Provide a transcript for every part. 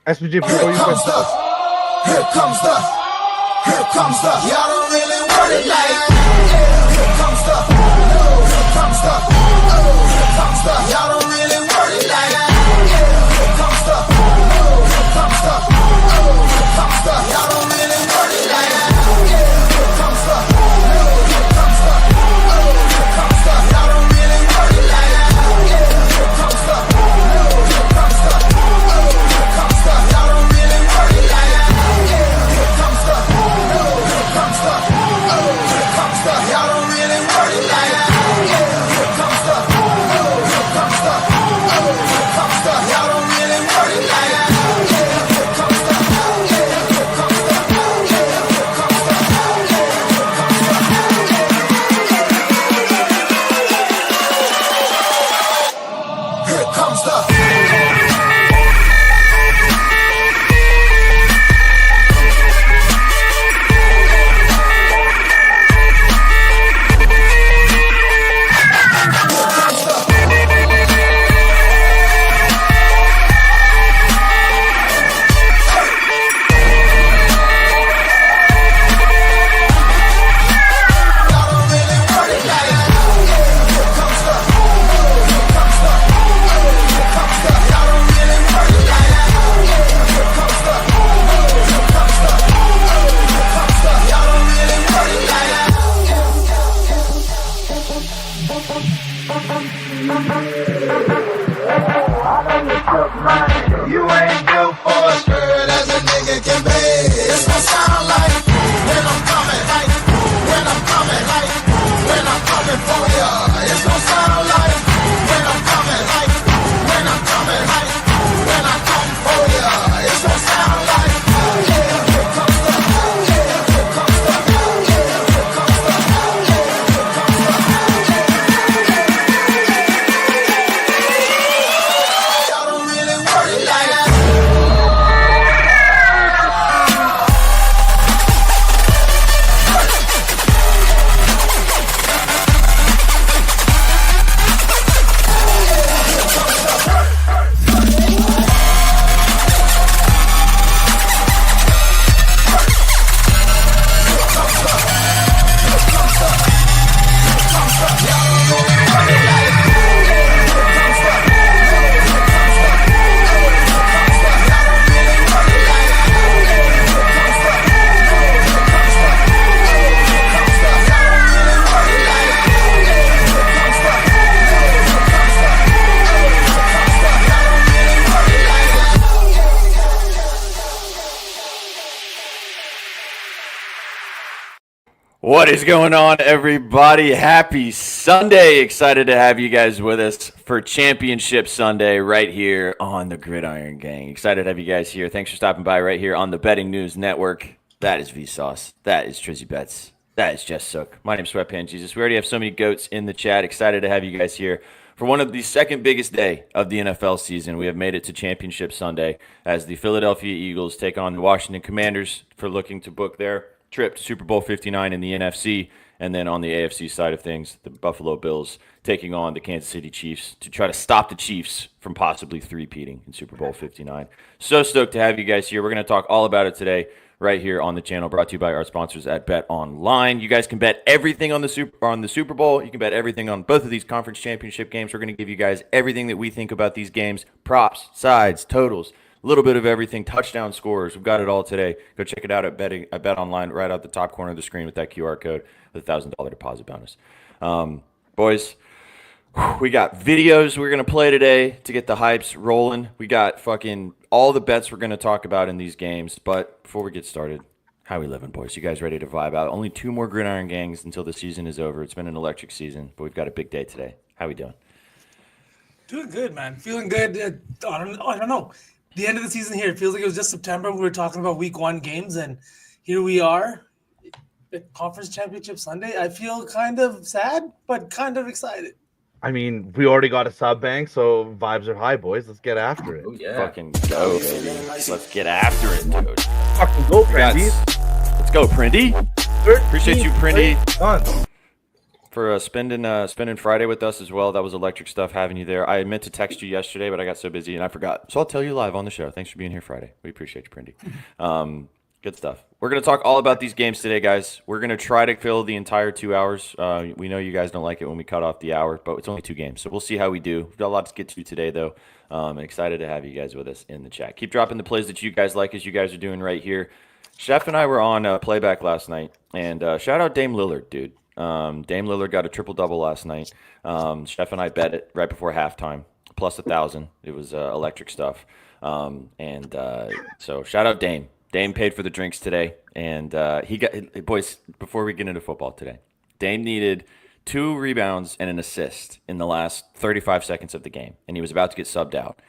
SPG, before you first. Here comes the. Y'all don't really want it like. Here comes the. Here comes the. Y'all don't really want it like. Here comes the. Here comes the. Y'all don't really want it like. Here comes the. Here comes the. Y'all don't really want it like. Here comes the. Here comes the. Y'all don't really want it like. Here comes the. Here comes the. Y'all don't really want it like. Here comes the. Here comes the. Y'all don't really want it like. Here comes the. Here comes the. Here comes the. You ain't built for a skirt as a nigga can be. It's gonna sound like when I'm coming, like when I'm coming, like when I'm coming for ya. It's gonna sound like when I'm coming, like when I'm coming, like when I come for ya. It's gonna sound like here comes the, here comes the, here comes the, Y'all don't really worry like that. What is going on, everybody? Happy Sunday. Excited to have you guys with us for Championship Sunday right here on the Gridiron Gang. Excited to have you guys here. Thanks for stopping by right here on the Betting News Network. That is Vsauce. That is Trizzy Betts. That is Jess Sook. My name's Sweatpants Jesus. We already have so many goats in the chat. Excited to have you guys here for one of the second biggest day of the NFL season. We have made it to Championship Sunday as the Philadelphia Eagles take on the Washington Commanders for looking to book their trip to Super Bowl 59 in the NFC, and then on the AFC side of things, the Buffalo Bills taking on the Kansas City Chiefs to try to stop the Chiefs from possibly three-peating in Super Bowl 59. So stoked to have you guys here. We're going to talk all about it today right here on the channel, brought to you by our sponsors at BetOnline. You guys can bet everything on the Super Bowl. You can bet everything on both of these conference championship games. We're going to give you guys everything that we think about these games, props, sides, totals, a little bit of everything, touchdown scores. We've got it all today. Go check it out at BetOnline right out the top corner of the screen with that QR code with a $1,000 deposit bonus. Boys, we got videos we're going to play today to get the hypes rolling. We got fucking all the bets we're going to talk about in these games. But before we get started, how we living, boys? You guys ready to vibe out? Only 2 more Gridiron Gangs until the season is over. It's been an electric season, but we've got a big day today. How we doing? Doing good, man. Feeling good. I don't know. The end of the season here, it feels like it was just September. We were talking about week 1 games, and here we are at Conference Championship Sunday. I feel kind of sad, but kind of excited. I mean, we already got a sub bank, so vibes are high, boys. Let's get after it. Oh, yeah. Fucking go, baby. Let's get after it, dude. Fucking go, Prindy. Let's go, Prindy. Appreciate you, Prindy. for spending Friday with us as well. That was electric stuff having you there. I meant to text you yesterday, but I got so busy and I forgot. So I'll tell you live on the show. Thanks for being here Friday. We appreciate you, Prindy. Good stuff. We're going to talk all about these games today, guys. We're going to try to fill the entire 2 hours. We know you guys don't like it when we cut off the hour, but it's only 2 games, so we'll see how we do. We've got a lot to get to today, though. Excited to have you guys with us in the chat. Keep dropping the plays that you guys like, as you guys are doing right here. Chef and I were on playback last night, and shout out Dame Lillard, dude. Dame Lillard got a triple-double last night. Chef and I bet it right before halftime, plus 1,000. It was electric stuff. So shout out Dame. Dame paid for the drinks today, and he got, boys, before we get into football today, Dame needed 2 rebounds and an assist in the last 35 seconds of the game, and he was about to get subbed out.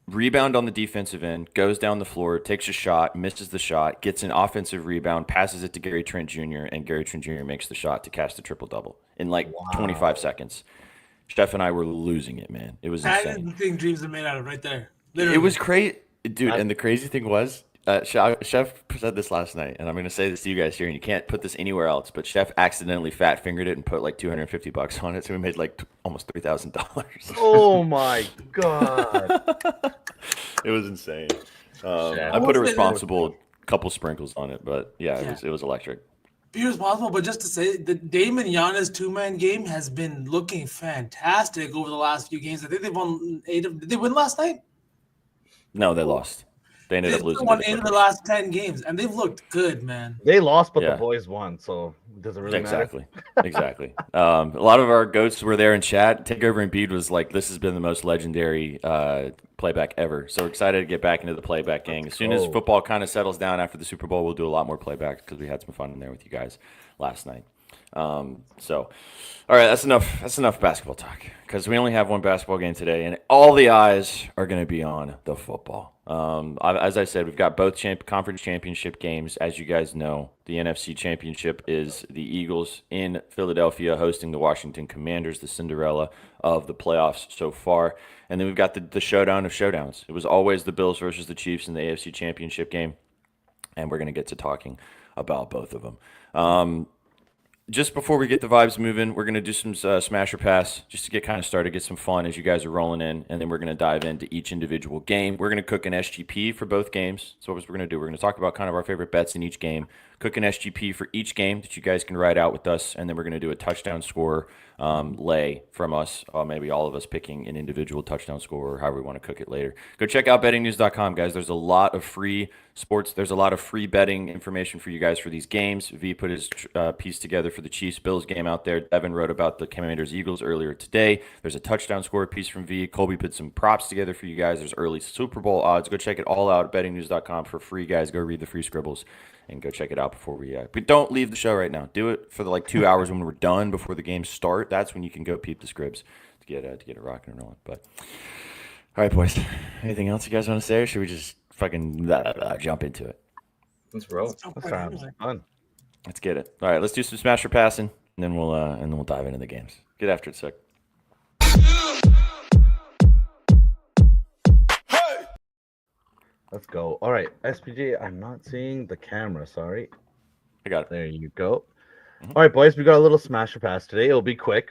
Rebound on the defensive end, goes down the floor, takes a shot, misses the shot, gets an offensive rebound, passes it to Gary Trent Jr., and Gary Trent Jr. makes the shot to cash the triple-double in like 25 seconds. Chef and I were losing it, man. It was insane. That is the thing dreams are made out of right there. Literally. It was crazy. Dude, and the crazy thing was, Chef said this last night, and I'm going to say this to you guys here, and you can't put this anywhere else, but Chef accidentally fat-fingered it and put like $250 on it, so we made like almost $3,000. Oh, my God. It was insane. I put a responsible couple sprinkles on it, but yeah. It was electric. Be responsible, but just to say, the Dame and Giannis two-man game has been looking fantastic over the last few games. I think they've won 8 of – did they win last night? No, they lost. They ended up losing. Won 8 of the last 10 games, and they've looked good, man. They lost, but the boys won, so it doesn't really matter. Exactly. A lot of our goats were there in chat. Takeover Embiid was like, this has been the most legendary playback ever. So excited to get back into the playback gang. As soon as football kind of settles down after the Super Bowl, we'll do a lot more playback because we had some fun in there with you guys last night. All right, that's enough basketball talk because we only have one basketball game today, and all the eyes are going to be on the football. As I said, we've got both conference championship games. As you guys know, the NFC Championship is the Eagles in Philadelphia hosting the Washington Commanders, the Cinderella of the playoffs so far. And then we've got the showdown of showdowns. It was always the Bills versus the Chiefs in the AFC Championship game, and we're going to get to talking about both of them. Just before we get the vibes moving, we're going to do some smash or pass just to get kind of started, get some fun as you guys are rolling in, and then we're going to dive into each individual game. We're going to cook an SGP for both games. So what we're going to do, we're going to talk about kind of our favorite bets in each game, cook an SGP for each game that you guys can write out with us, and then we're going to do a touchdown score lay from us, maybe all of us picking an individual touchdown score or however we want to cook it later. Go check out bettingnews.com, guys. There's a lot of free sports. There's a lot of free betting information for you guys for these games. V put his piece together for the Chiefs-Bills game out there. Devin wrote about the Commanders-Eagles earlier today. There's a touchdown score piece from V. Colby put some props together for you guys. There's early Super Bowl odds. Go check it all out at bettingnews.com for free, guys. Go read the free scribbles and go check it out before we but don't leave the show right now. Do it for the 2 hours when we're done before the games start. That's when you can go peep the scribs to get it rocking and rolling. But all right, boys. Anything else you guys want to say, or should we just fucking jump into it? Let's roll. That sounds fun. Let's get it. All right, let's do some smash or passing, and then we'll dive into the games. Get after it, Sick. Let's go. All right, SPG, I'm not seeing the camera. Sorry. I got it. There you go. All right, boys, we got a little smash or pass today. It'll be quick.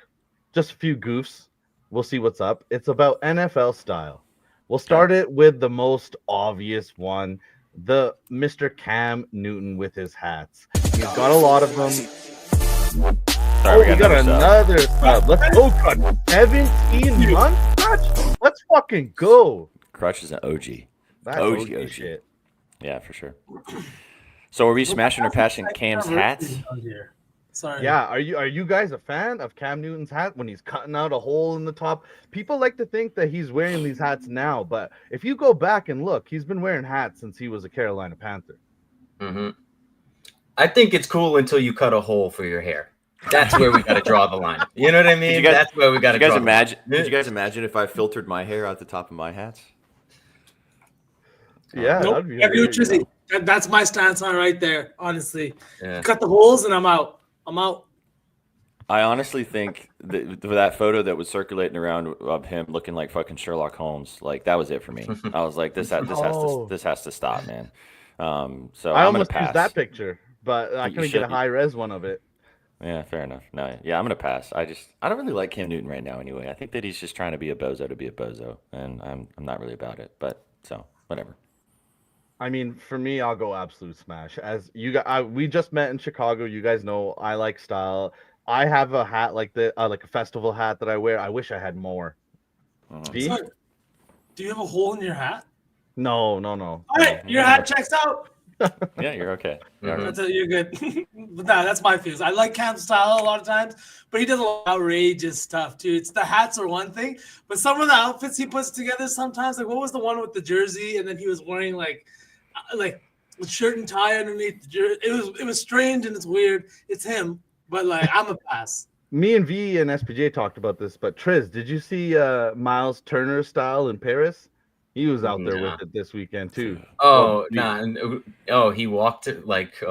Just a few goofs. We'll see what's up. It's about NFL style. We'll start it with the most obvious one, the Mr. Cam Newton with his hats. He's got a lot of them. Sorry, we got another sub. Let's go, Crutch. 17 months, Crutch? Let's fucking go. Crutch is an OG. That's OG shit. Yeah, for sure. So are we smashing or passing Cam's hats? Sorry. Yeah, are you guys a fan of Cam Newton's hat when he's cutting out a hole in the top? People like to think that he's wearing these hats now, but if you go back and look, he's been wearing hats since he was a Carolina Panther. Mm-hmm. I think it's cool until you cut a hole for your hair. That's where we got to draw the line. You know what I mean? That's where we got to draw. Did you guys imagine if I filtered my hair out the top of my hats? Yeah, nope. that'd be Easy. That's my stance on right there. Honestly, cut the holes and I'm out. I honestly think that photo that was circulating around of him looking like fucking Sherlock Holmes, like that was it for me. I was like, this has to stop, man. So I I'm almost gonna pass. used that picture, but I couldn't get a high res one of it. Yeah, fair enough. No, yeah, I'm gonna pass. I don't really like Cam Newton right now. Anyway, I think that he's just trying to be a bozo to be a bozo, and I'm not really about it. But so whatever. I mean, for me, I'll go absolute smash. As you guys, we just met in Chicago. You guys know I like style. I have a hat like a festival hat that I wear. I wish I had more. V? So, do you have a hole in your hat? No. All right, your hat checks out. Yeah, you're okay. You're good. But nah, that's my feels. I like Cam's style a lot of times, but he does a lot of outrageous stuff too. It's the hats are one thing, but some of the outfits he puts together sometimes, like what was the one with the jersey, and then he was wearing like with shirt and tie underneath the jersey. It was strange and it's weird. It's him, but like I'm a pass. Me and V and SPJ talked about this, but Triz, did you see Miles Turner's style in Paris? He was out there with it this weekend too. Oh, he walked like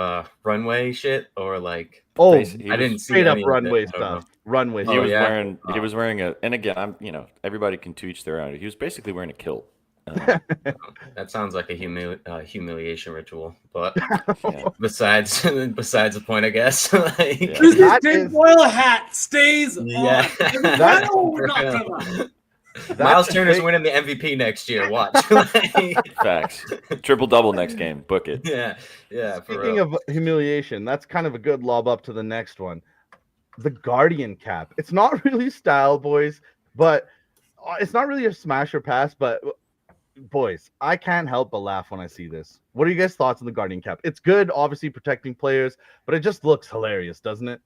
runway shit or like. Oh, I didn't see straight up any runway of it. I don't stuff. Runway. He was stuff. wearing. He was wearing a. And again, everybody can to each their own. He was basically wearing a kilt. That sounds like a humiliation ritual, but Yeah. besides the point, I guess. This tinfoil hat stays on. Yeah. I know what we're talking about. Miles Turner's winning the MVP next year. Watch. Facts. Triple double next game. Book it. Yeah. Speaking of humiliation, that's kind of a good lob up to the next one. The Guardian cap. It's not really style, boys, but it's not really a smash or pass, but boys, I can't help but laugh when I see this. What are you guys' thoughts on the Guardian cap? It's good, obviously protecting players, but it just looks hilarious, doesn't it?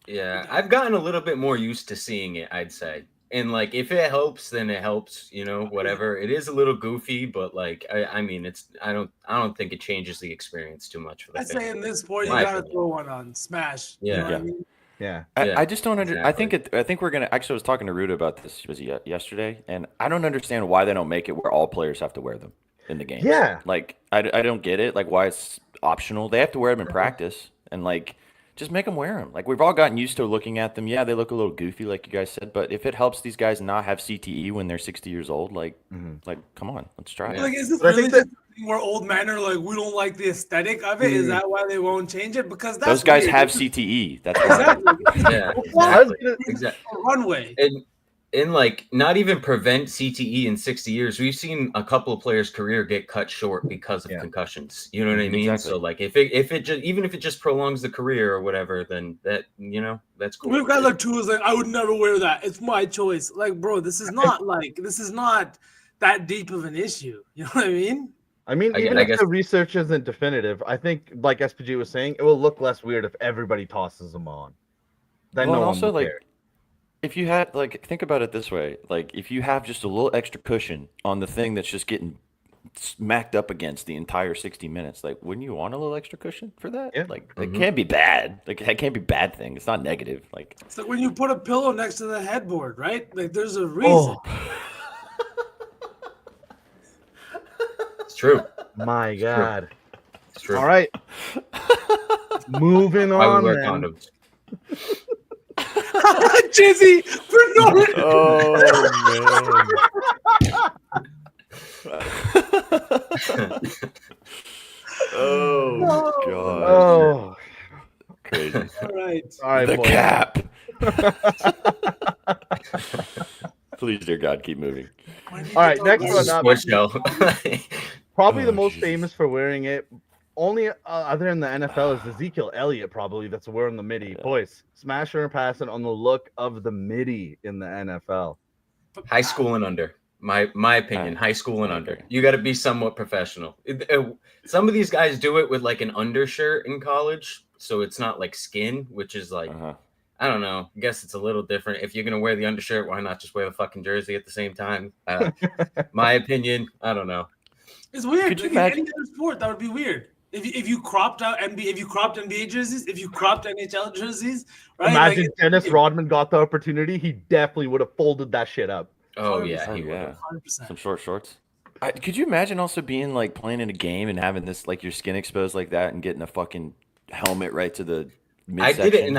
Yeah, I've gotten a little bit more used to seeing it, I'd say. And like, if it helps, then it helps. Whatever. It is a little goofy, but like, I mean, I don't think it changes the experience too much for the I fans. say in this sport, you gotta throw one on smash. Yeah. You know what I mean? Yeah. I just don't understand. Exactly. I think we're gonna. Actually, I was talking to Ruda about this. Was it yesterday? And I don't understand why they don't make it where all players have to wear them in the game. Yeah. Like I don't get it. Like why it's optional. They have to wear them in practice, and like just make them wear them. Like we've all gotten used to looking at them. Yeah, they look a little goofy, like you guys said. But if it helps these guys not have CTE when they're 60 years old, like come on, let's try it. Like, is this But I really think just a thing where old men are like, we don't like the aesthetic of it? Is that why they won't change it? Because that's Those guys weird. have CTE. That's why. Exactly. Yeah, Why? exactly. Runway. And like, not even prevent CTE in 60 years. We've seen a couple of players' career get cut short because of concussions. You know what I mean? Exactly. So like, if it just, even if it just prolongs the career or whatever, then that's cool. We've got like tools like I would never wear that. It's my choice. Like, bro, this is not that deep of an issue. You know what I mean? I mean, even if the research isn't definitive, I think, like SPG was saying, it will look less weird if everybody tosses them on. Then Well, no and one also will like care. if you had like think about it this way, like if you have just a little extra cushion on the thing that's just getting smacked up against the entire 60 minutes, like wouldn't you want a little extra cushion for that? Yeah. Like it can't be bad. Like it can't be a bad thing. It's not negative. Like It's like when you put a pillow next to the headboard, right? Like there's a reason. It's true. My God. It's true. All right. Moving I on. would wear then. condoms. Jizzy for no reason. Oh god. Oh. Crazy. All right. All right, The boys. cap. Please, dear God, keep moving. All right, next one up. Sports show. Probably the Oh, most Jesus. famous for wearing it. Only other than the NFL is Ezekiel Elliott, probably, that's wearing the midi. Boys, smasher and passing on the look of the midi in the NFL. High school and under. My opinion, high school and under. You got to be somewhat professional. Some of these guys do it with like an undershirt in college, so it's not like skin, which is like I don't know. I guess it's a little different. If you're gonna wear the undershirt, why not just wear the fucking jersey at the same time? My opinion, I don't know. It's weird. Could you Like, in imagine- any other sport, that would be weird. If you cropped out NBA, if you cropped NBA jerseys, if you cropped NHL jerseys, right? Imagine like, Dennis Rodman got the opportunity. He definitely would have folded that shit up. Oh yeah, he yeah. would. 100%. Some short shorts. Could you imagine also being like playing in a game and having this like your skin exposed like that and getting a fucking helmet right to the I midsection? did it in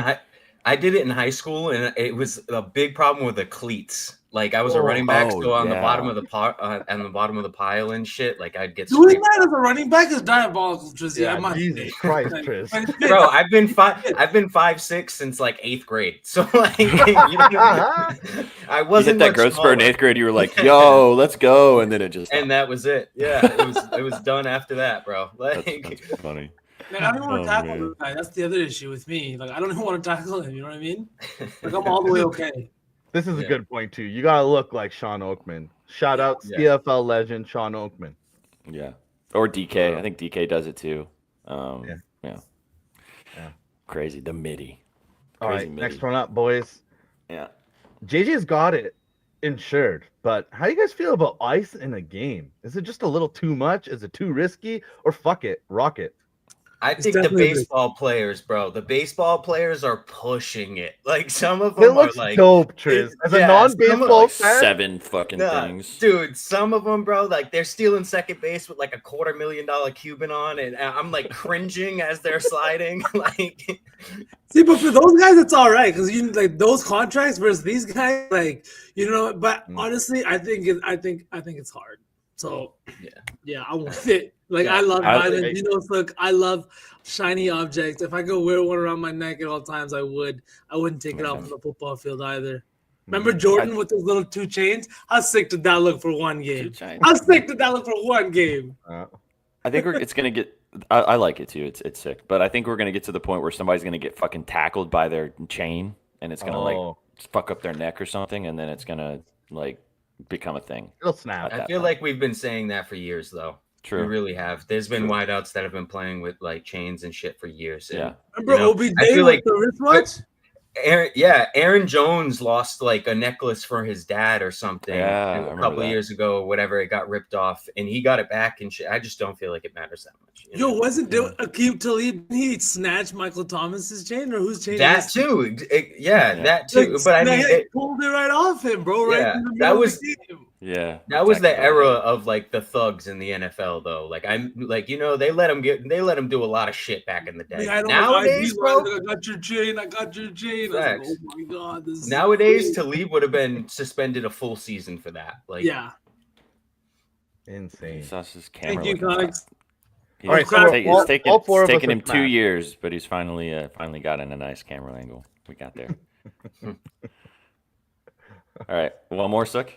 I did it in high school, and it was a big problem with the cleats. Like I was a running back, so on the bottom of the on the bottom of the pile and shit. Like I'd get doing that as a running back is diabolical, Trizzy. I must Jesus say. Christ, Like, Triz. Bro, I've been 5'6" since like 8th grade. So like, you know, I You wasn't hit that much growth spurt in smaller. 8th grade. You were like, "Yo, let's go," and then it just. And that was it. Yeah, it was done after that, bro. Like, That's funny. Man, I don't want Oh, to tackle man. this guy. That's the other issue with me. Like, I don't even want to tackle him. You know what I mean? Like, I'm all the way okay. This is a Yeah. good point too. You gotta look like Sean Oakman. Shout out Yeah. CFL legend Sean Oakman. Yeah, or DK. I think DK does it too. Yeah. Yeah. Crazy. The MIDI. All Crazy right, MIDI. next one up, boys. Yeah. JJ's got it insured, but how do you guys feel about ice in a game? Is it just a little too much? Is it too risky? Or fuck it, rock it? I It's think the definitely baseball players, bro. The baseball players are pushing it. Like some of It them are looks like dope, Triz. As a yeah, non-baseball Like fan, 7 fucking Nah, things. dude, some of them, bro, like they're stealing second base with like a $250,000 Cuban on, and I'm like cringing as they're sliding. Like, See, but for those guys, it's all right because you like those contracts versus these guys, like you know. But honestly, I think it's hard. So yeah, I want it. Like Yeah, I love I- diamonds. You know, look, I love shiny objects. If I could wear one around my neck at all times, I would. I wouldn't take it out from the football field either. Remember Jordan with those little 2 chains? How sick did that look for one game? How sick did that look for one game? I think it's gonna get. I like it too. It's sick, but I think we're gonna get to the point where somebody's gonna get fucking tackled by their chain, and it's gonna like fuck up their neck or something, and then it's gonna like become a thing. it'll snap. I feel like we've been saying that for years, though. True. We really have. There's been wideouts that have been playing with like chains and shit for years. And, Yeah. Remember OBJ I feel with like the wristwatch? Aaron Jones lost like a necklace for his dad or something Yeah, I a remember couple that. years ago, or whatever. It got ripped off, and he got it back and shit. I just don't feel like it matters that much. you know? Yo, wasn't Akeem Talib? He snatched Michael Thomas's chain, or whose chain? That too. That too. But I mean, they pulled it right off him, bro. Right Yeah, in the that middle was- of the game. Yeah. that was the exactly. era of like the thugs in the NFL, though. Like I'm like, you know, they let him do a lot of shit back in the day. Like, I don't Nowadays, know, bro. I got your chain. I got your chain. I was like, Facts. oh my god, this is Nowadays, cool. Talib would have been suspended a full season for that. Like, Yeah. Insane. That's his camera. Thank you, looking Comics. He's All right, so it's all four of us taken are him 2 smashed. years, but he's finally gotten a nice camera angle. We got there. All right, one more, Suck.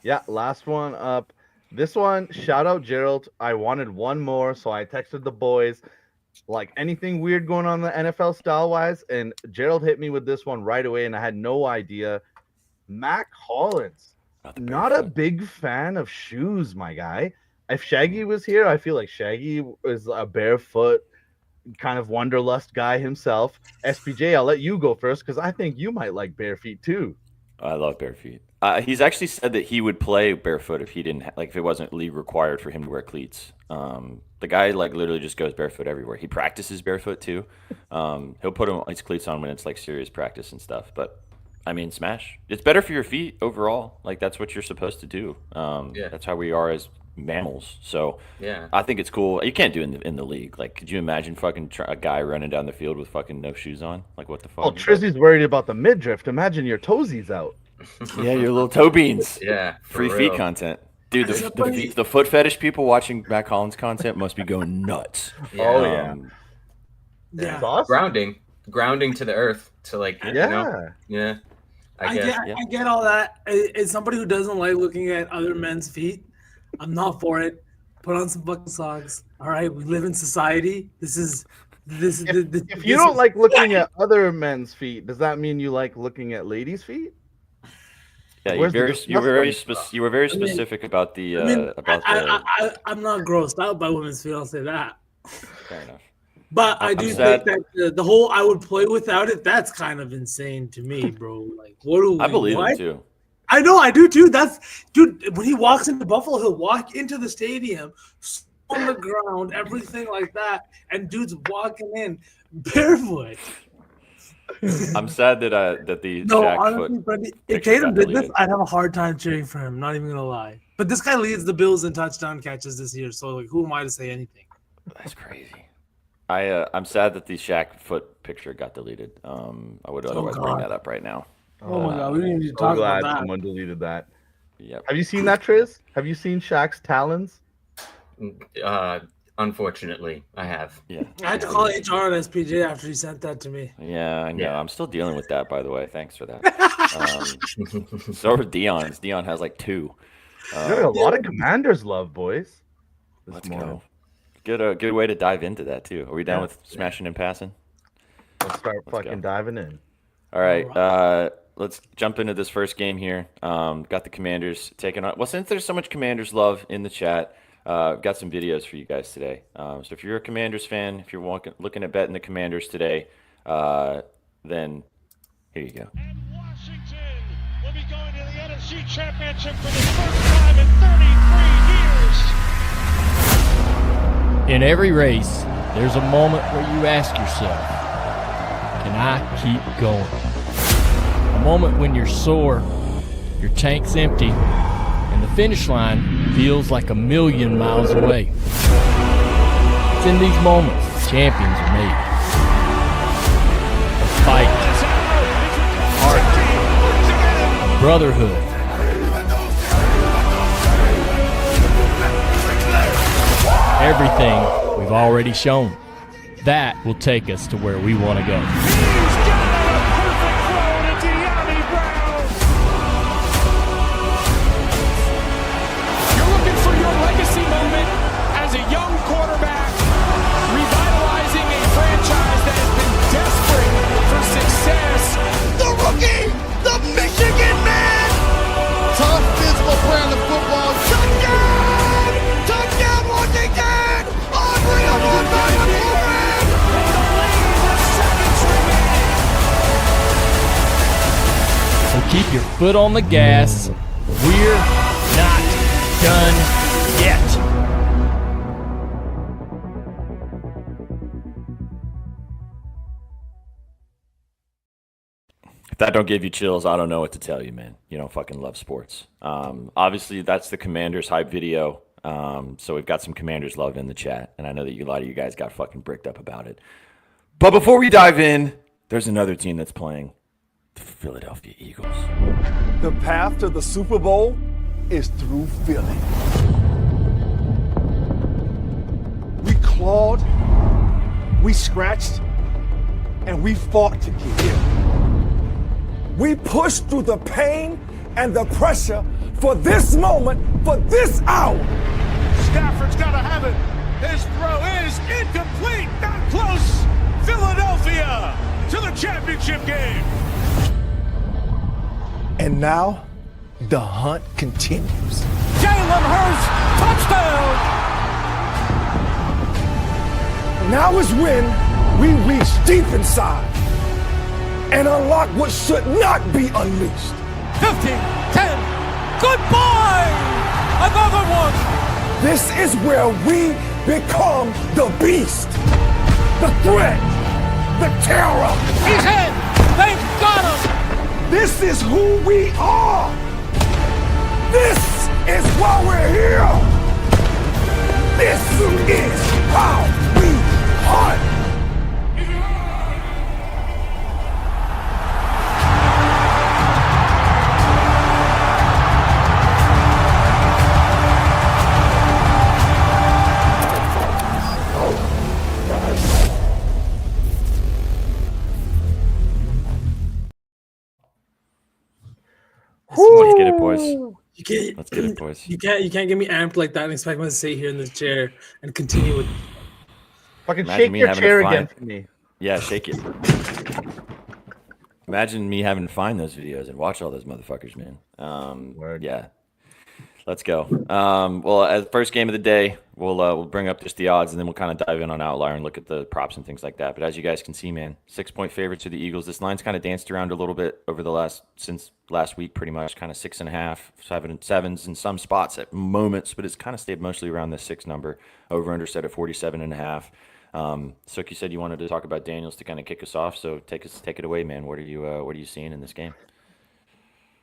Yeah, last one up. This one, shout out Gerald. I wanted one more, so I texted the boys. Like anything weird going on in the NFL style wise, and Gerald hit me with this one right away, and I had no idea. Mac Hollins, not a big fan of shoes, my guy. If Shaggy was here, I feel like Shaggy is a barefoot kind of wanderlust guy himself. SPJ, I'll let you go first because I think you might like bare feet too. I love bare feet. He's actually said that he would play barefoot if he didn't if it wasn't league required for him to wear cleats. The guy like literally just goes barefoot everywhere. He practices barefoot too. He'll put his cleats on when it's like serious practice and stuff. But I mean, smash. It's better for your feet overall. Like that's what you're supposed to do. That's how we are as mammals. So yeah. I think it's cool. You can't do it in the league. Like, could you imagine fucking a guy running down the field with fucking no shoes on? Like, what the fuck? Oh, Trizzy's worried about the midriff. Imagine your toesies out. Yeah, your little toe beans. Yeah. for Free real. feet content. Dude, the foot fetish people watching Mac Hollins content must be going nuts. Oh, yeah. Yeah. It's awesome. Grounding to the earth to like, Yeah. you know, yeah. I guess. I get all that. As somebody who doesn't like looking at other men's feet, I'm not for it. Put on some fucking socks. All right, we live in society. If you don't like looking at other men's feet, does that mean you like looking at ladies' feet? Yeah, you Where's the were very disgusting you were very specific about the I'm not grossed out by women's feet. I'll say that. Fair enough. But I do think that the whole I would play without it. That's kind of insane to me, bro. Like, what do we? I believe what? it too. I know, I do too. Dude. When he walks into Buffalo, he'll walk into the stadium on the ground, everything like that, and dude's walking in barefoot. I'm sad that the No, Shaq honestly, foot Brendan, if picture Tatum got did this, deleted. I'd have a hard time cheering for him. Not even gonna lie. But this guy leads the Bills in touchdown catches this year, so like, who am I to say anything? That's crazy. I'm sad that the Shaq foot picture got deleted. I would otherwise bring God. that up right now. Oh my God, we didn't need to So talk about glad that. someone deleted that. Yep. Have you seen that, Triz? Have you seen Shaq's talons? Unfortunately, I have. Yeah. I had to call HR and SPJ after he sent that to me. Yeah, I know. Yeah. I'm still dealing with that, by the way. Thanks for that. So are Dion's. Dion has like 2. There are a lot of Commanders love, boys. Let's go. Good way to dive into that too. Are we done with smashing and passing? Let's start fucking diving in. All right. Let's jump into this first game here. Got the Commanders taking on. Well, since there's so much Commanders love in the chat, got some videos for you guys today. So if you're a Commanders fan, if you're looking at betting the Commanders today, then here you go. And Washington will be going to the NFC Championship for the first time in 33 years. In every race, there's a moment where you ask yourself, can I keep going? A moment when you're sore, your tank's empty, and the finish line feels like a million miles away. It's in these moments champions are made. A fight, a heart, a brotherhood. Everything we've already shown. That will take us to where we want to go. He's got a perfect throw to De'Ami Brown. You're looking for your legacy moment as a young quarterback, revitalizing a franchise that has been desperate for success. The rookie, the Michigan man. Tough physical brand of football. Touchdown! Touchdown, Washington! Unreal one by the Wolverine! So keep your foot on the gas. We're not done yet. If that don't give you chills, I don't know what to tell you, man. You don't fucking love sports. Obviously, that's the Commanders hype video. So we've got some Commanders love in the chat, and I know that a lot of you guys got fucking bricked up about it. But before we dive in, there's another team that's playing, the Philadelphia Eagles. The path to the Super Bowl is through Philly. We clawed, we scratched, and we fought to get here. We pushed through the pain and the pressure for this moment, for this hour. Stafford's got to have it. His throw is incomplete, not close. Philadelphia to the championship game. And now, the hunt continues. Jalen Hurts, touchdown! Now is when we reach deep inside and unlock what should not be unleashed. 15, 10, goodbye! Another one! This is where we become the beast, the threat, the terror. He's in! They've got him! This is who we are. This is why we're here. This is how we hunt. Let's get it, boys. You can't. Let's get it, boys. You can't get me amped like that and expect me to sit here in this chair and continue with. Fucking Imagine shake me your having to chair find- again for me. Yeah, shake it. Imagine me having to find those videos and watch all those motherfuckers, man. Word. Yeah. Let's go. Well, as first game of the day, we'll bring up just the odds, and then we'll kind of dive in on outlier and look at the props and things like that. But as you guys can see, man, 6-point favorites to the Eagles. This line's kind of danced around a little bit over since last week, pretty much, kind of 6.5, 7s in some spots at moments, but it's kind of stayed mostly around the 6 number. Over under set at 47.5. Sook, you said you wanted to talk about Daniels to kind of kick us off, so take it away, man. What are you seeing in this game?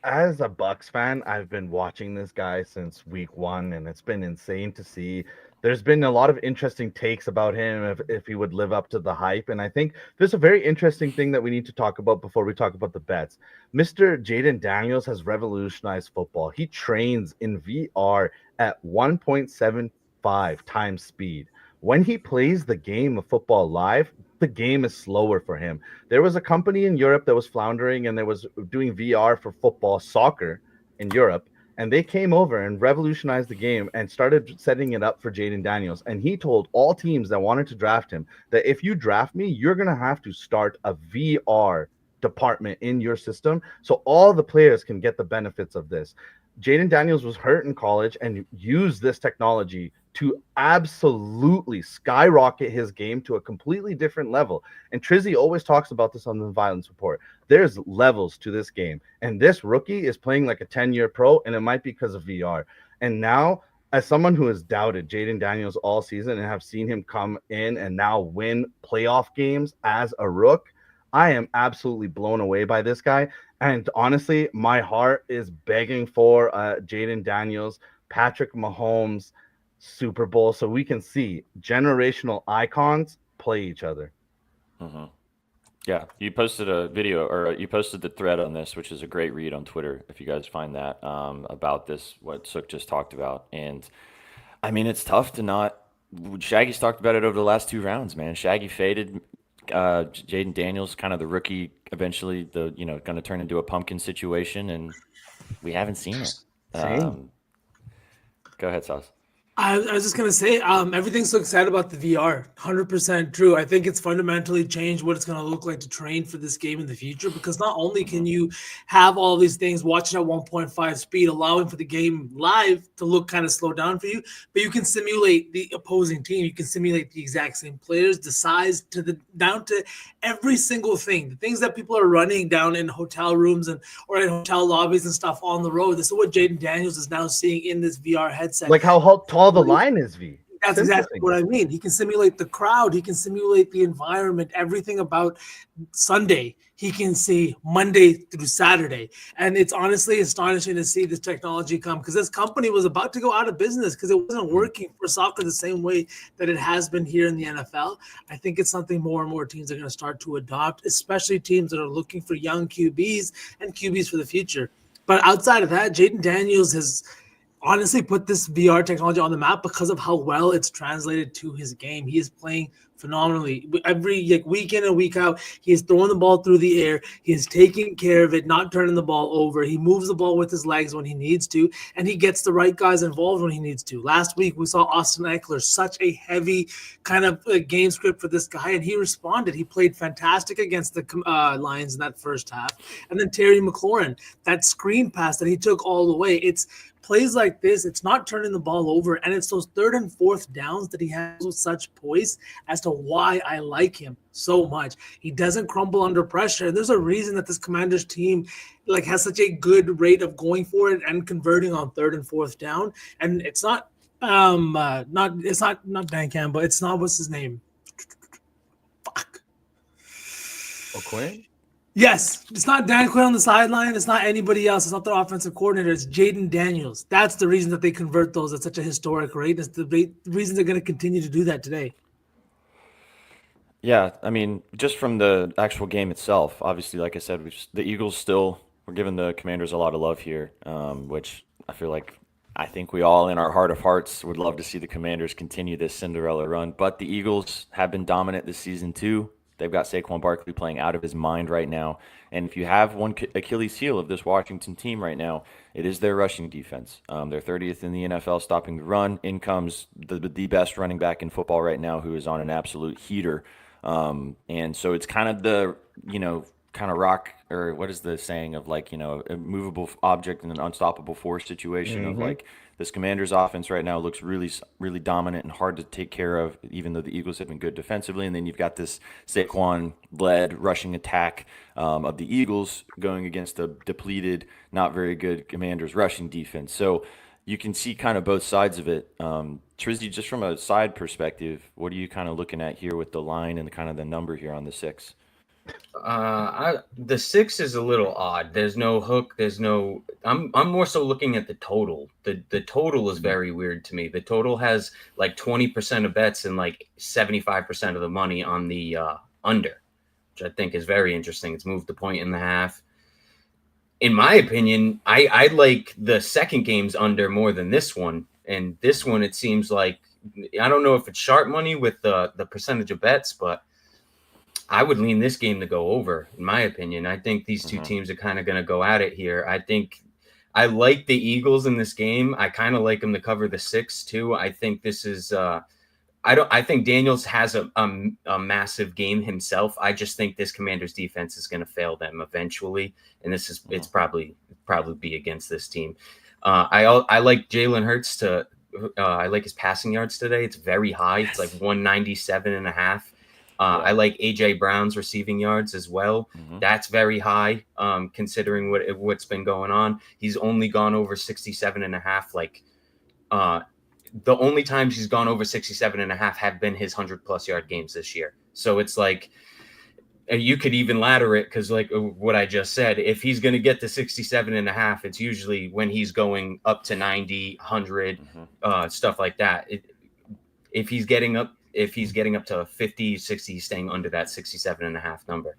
As a Bucks fan, I've been watching this guy since week 1, and it's been insane to see there's been a lot of interesting takes about him if he would live up to the hype. And I think there's a very interesting thing that we need to talk about before we talk about the bets. Mr. Jaden Daniels has revolutionized football. He trains in VR at 1.75 times speed. When he plays the game of football live, the game is slower for him. There was a company in Europe that was floundering and there was doing VR for football, soccer in Europe, and they came over and revolutionized the game and started setting it up for Jaden Daniels. And he told all teams that wanted to draft him that if you draft me, you're going to have to start a VR department in your system so all the players can get the benefits of this. Jaden Daniels was hurt in college and used this technology to absolutely skyrocket his game to a completely different level. And Trizzy always talks about this on the Violence Report. There's levels to this game. And this rookie is playing like a 10-year pro, and it might be because of VR. And now, as someone who has doubted Jaden Daniels all season and have seen him come in and now win playoff games as a rook, I am absolutely blown away by this guy. And honestly, my heart is begging for Jaden Daniels, Patrick Mahomes, Super Bowl, so we can see generational icons play each other. Mm-hmm. Yeah, you posted a video, or you posted the thread on this, which is a great read on Twitter if you guys find that, about this, what Sook just talked about. And I mean, it's tough to not. Shaggy's talked about it over the last 2 rounds, man. Shaggy faded Jaden Daniels, kind of the rookie, eventually going to turn into a pumpkin situation, and we haven't seen it. Go ahead, Sauce. I was just gonna say, everything's so excited about the VR. 100% true. I think it's fundamentally changed what it's gonna look like to train for this game in the future. Because not only can you have all these things, watch it at 1.5 speed, allowing for the game live to look kind of slow down for you, but you can simulate the opposing team. You can simulate the exact same players, the size down to every single thing. The things that people are running down in hotel rooms or in hotel lobbies and stuff on the road. This is what Jaden Daniels is now seeing in this VR headset. Like how tall the line is, V. That's exactly what I mean. He can simulate the crowd. He can simulate the environment, everything about Sunday. He can see Monday through Saturday. And it's honestly astonishing to see this technology come, because this company was about to go out of business because it wasn't working for soccer the same way that it has been here in the NFL. I think it's something more and more teams are going to start to adopt, especially teams that are looking for young QBs and QBs for the future. But outside of that, Jaden Daniels has honestly put this VR technology on the map because of how well it's translated to his game. He is playing phenomenally. Every week in and week out, he is throwing the ball through the air. He is taking care of it, not turning the ball over. He moves the ball with his legs when he needs to, and he gets the right guys involved when he needs to. Last week, we saw Austin Eckler, such a heavy kind of game script for this guy, and he responded. He played fantastic against the Lions in that first half. And then Terry McLaurin, that screen pass that he took all the way, it's plays like this, it's not turning the ball over, and it's those 3rd and 4th downs that he has with such poise as to why I like him so much. He doesn't crumble under pressure. There's a reason that this Commanders team has such a good rate of going for it and converting on 3rd and 4th down. And it's not not Dan Campbell. It's not, what's his name? Fuck. O'Quinn? Yes, it's not Dan Quinn on the sideline. It's not anybody else. It's not the offensive coordinator. It's Jaden Daniels. That's the reason that they convert those at such a historic rate. It's the reason they're going to continue to do that today. Yeah, I mean, just from the actual game itself, obviously, like I said, the Eagles still, we're giving the Commanders a lot of love here, which I think we all in our heart of hearts would love to see the Commanders continue this Cinderella run. But the Eagles have been dominant this season too. They've got Saquon Barkley playing out of his mind right now. And if you have one Achilles heel of this Washington team right now, it is their rushing defense. They're 30th in the NFL stopping the run. In comes the best running back in football right now, who is on an absolute heater. And so it's kind of the, kind of rock, or what is the saying of a movable object in an unstoppable force situation of this Commanders offense right now looks really, really dominant and hard to take care of, even though the Eagles have been good defensively. And then you've got this Saquon-led rushing attack of the Eagles going against a depleted, not very good Commanders rushing defense. So you can see kind of both sides of it. Trizzy, just from a side perspective, what are you kind of looking at here with the line and kind of the number here on the 6? The 6 is a little odd. There's no hook. There's no. I'm more so looking at the total. The total is very weird to me. The total has like 20% of bets and like 75% of the money on the under, which I think is very interesting. It's moved the point and a half. In my opinion, I like the second game's under more than this one. And this one, it seems like, I don't know if it's sharp money with the percentage of bets, but I would lean this game to go over, in my opinion. I think these two teams are kind of going to go at it here. I think I like the Eagles in this game. I kind of like them to cover the 6 too. I think this is I think Daniels has a massive game himself. I just think this Commanders defense is going to fail them eventually, and it's probably be against this team. I like Jalen Hurts to. I like his passing yards today. It's very high. It's like 197.5. I like AJ Brown's receiving yards as well. That's very high, considering what's been going on. He's only gone over 67.5. Like, the only times he's gone over 67.5 have been his 100+ yard games this year. So it's like, you could even ladder it, because like what I just said, if he's going to get to 67.5, it's usually when he's going up to 90, 100, stuff like that. If he's getting up to 50, 60, he's staying under that 67.5 number.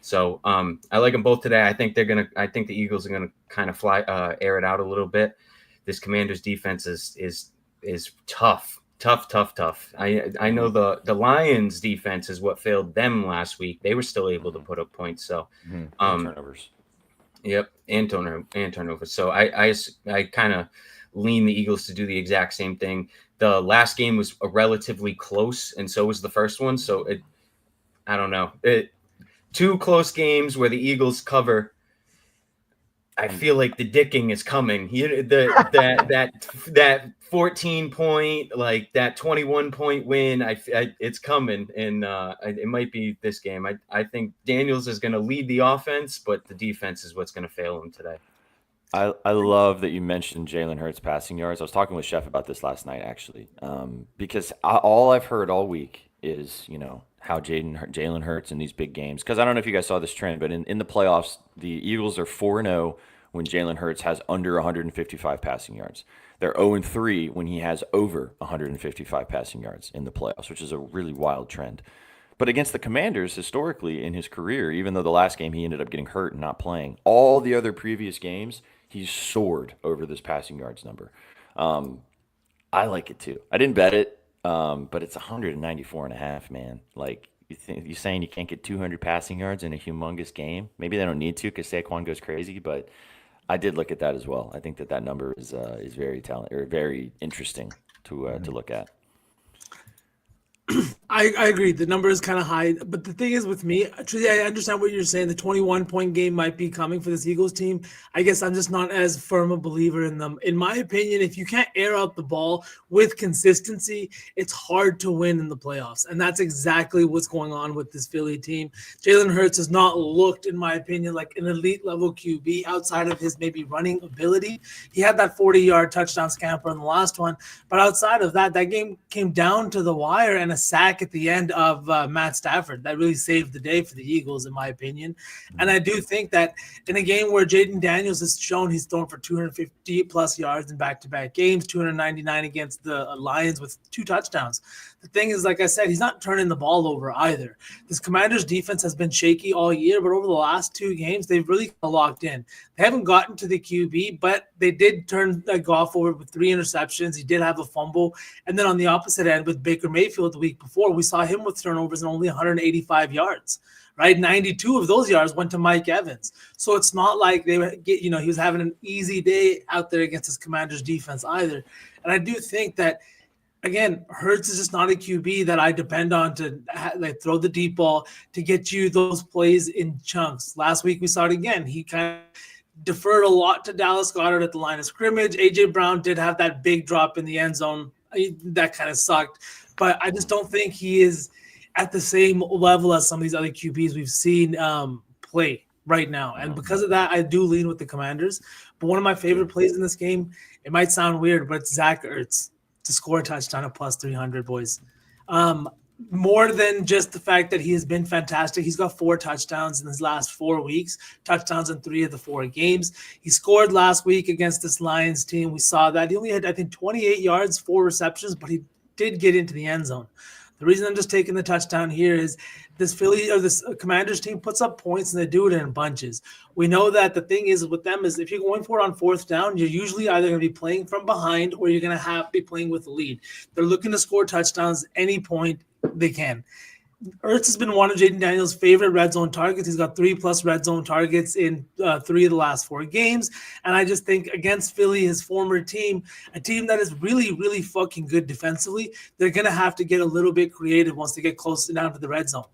So I like them both today. I think the Eagles are gonna kind of air it out a little bit. This Commanders defense is tough. I know the Lions defense is what failed them last week. They were still able to put up points. So Turnovers. Yep, and turnovers. So I kind of lean the Eagles to do the exact same thing. The last game was relatively close, and so was the first one. So I don't know. Two close games where the Eagles cover. I feel like the dicking is coming. That 14 point, like that 21 point win, it's coming, and it might be this game. I think Daniels is going to lead the offense, but the defense is what's going to fail him today. I love that you mentioned Jalen Hurts passing yards. I was talking with Chef about this last night, actually, because all I've heard all week is, how Jalen Hurts in these big games. Because I don't know if you guys saw this trend, but in the playoffs, the Eagles are 4-0 when Jalen Hurts has under 155 passing yards. They're 0-3 when he has over 155 passing yards in the playoffs, which is a really wild trend. But against the Commanders, historically in his career, even though the last game he ended up getting hurt and not playing, all the other previous games, he's soared over this passing yards number. I like it too. I didn't bet it, but it's 194.5, man. Like, you saying you can't get 200 passing yards in a humongous game? Maybe they don't need to because Saquon goes crazy, but I did look at that as well. I think that number is very very interesting to look at. I agree. The number is kind of high, but the thing is with me, truly, I understand what you're saying. The 21-point game might be coming for this Eagles team. I guess I'm just not as firm a believer in them. In my opinion, if you can't air out the ball with consistency, it's hard to win in the playoffs, and that's exactly what's going on with this Philly team. Jalen Hurts has not looked, in my opinion, like an elite-level QB outside of his maybe running ability. He had that 40-yard touchdown scamper in the last one, but outside of that, that game came down to the wire and a sack at the end of Matt Stafford. That really saved the day for the Eagles, in my opinion. And I do think that in a game where Jaden Daniels has shown he's thrown for 250+ yards in back-to-back games, 299 against the Lions with 2 touchdowns. The thing is, like I said, he's not turning the ball over either. This Commanders defense has been shaky all year, but over the last 2 games, they've really locked in. They haven't gotten to the QB, but they did turn Goff over with 3 interceptions. He did have a fumble. And then on the opposite end with Baker Mayfield the week before, we saw him with turnovers and only 185 yards, right? 92 of those yards went to Mike Evans. So it's not like he was having an easy day out there against his Commanders defense either. And I do think that, again, Hurts is just not a QB that I depend on to throw the deep ball to get you those plays in chunks. Last week we saw it again. He kind of deferred a lot to Dallas Goedert at the line of scrimmage. AJ Brown did have that big drop in the end zone. That kind of sucked. But I just don't think he is at the same level as some of these other QBs we've seen play right now. And because of that, I do lean with the Commanders. But one of my favorite plays in this game, it might sound weird, but it's Zach Ertz to score a touchdown at +300, boys. more than just the fact that he has been fantastic. He's got 4 touchdowns in his last 4 weeks, touchdowns in 3 of the 4 games. He scored last week against this Lions team. We saw that. He only had, I think, 28 yards, 4 receptions, but he did get into the end zone. The reason I'm just taking the touchdown here is this Commanders team puts up points and they do it in bunches. We know that the thing is with them is if you're going for it on 4th down, you're usually either going to be playing from behind or you're going to be playing with the lead. They're looking to score touchdowns any point they can. Ertz has been one of Jaden Daniels' favorite red zone targets. He's got 3+ red zone targets in 3 of the last 4 games. And I just think against Philly, his former team, a team that is really, really fucking good defensively, they're going to have to get a little bit creative once they get close down to the red zone.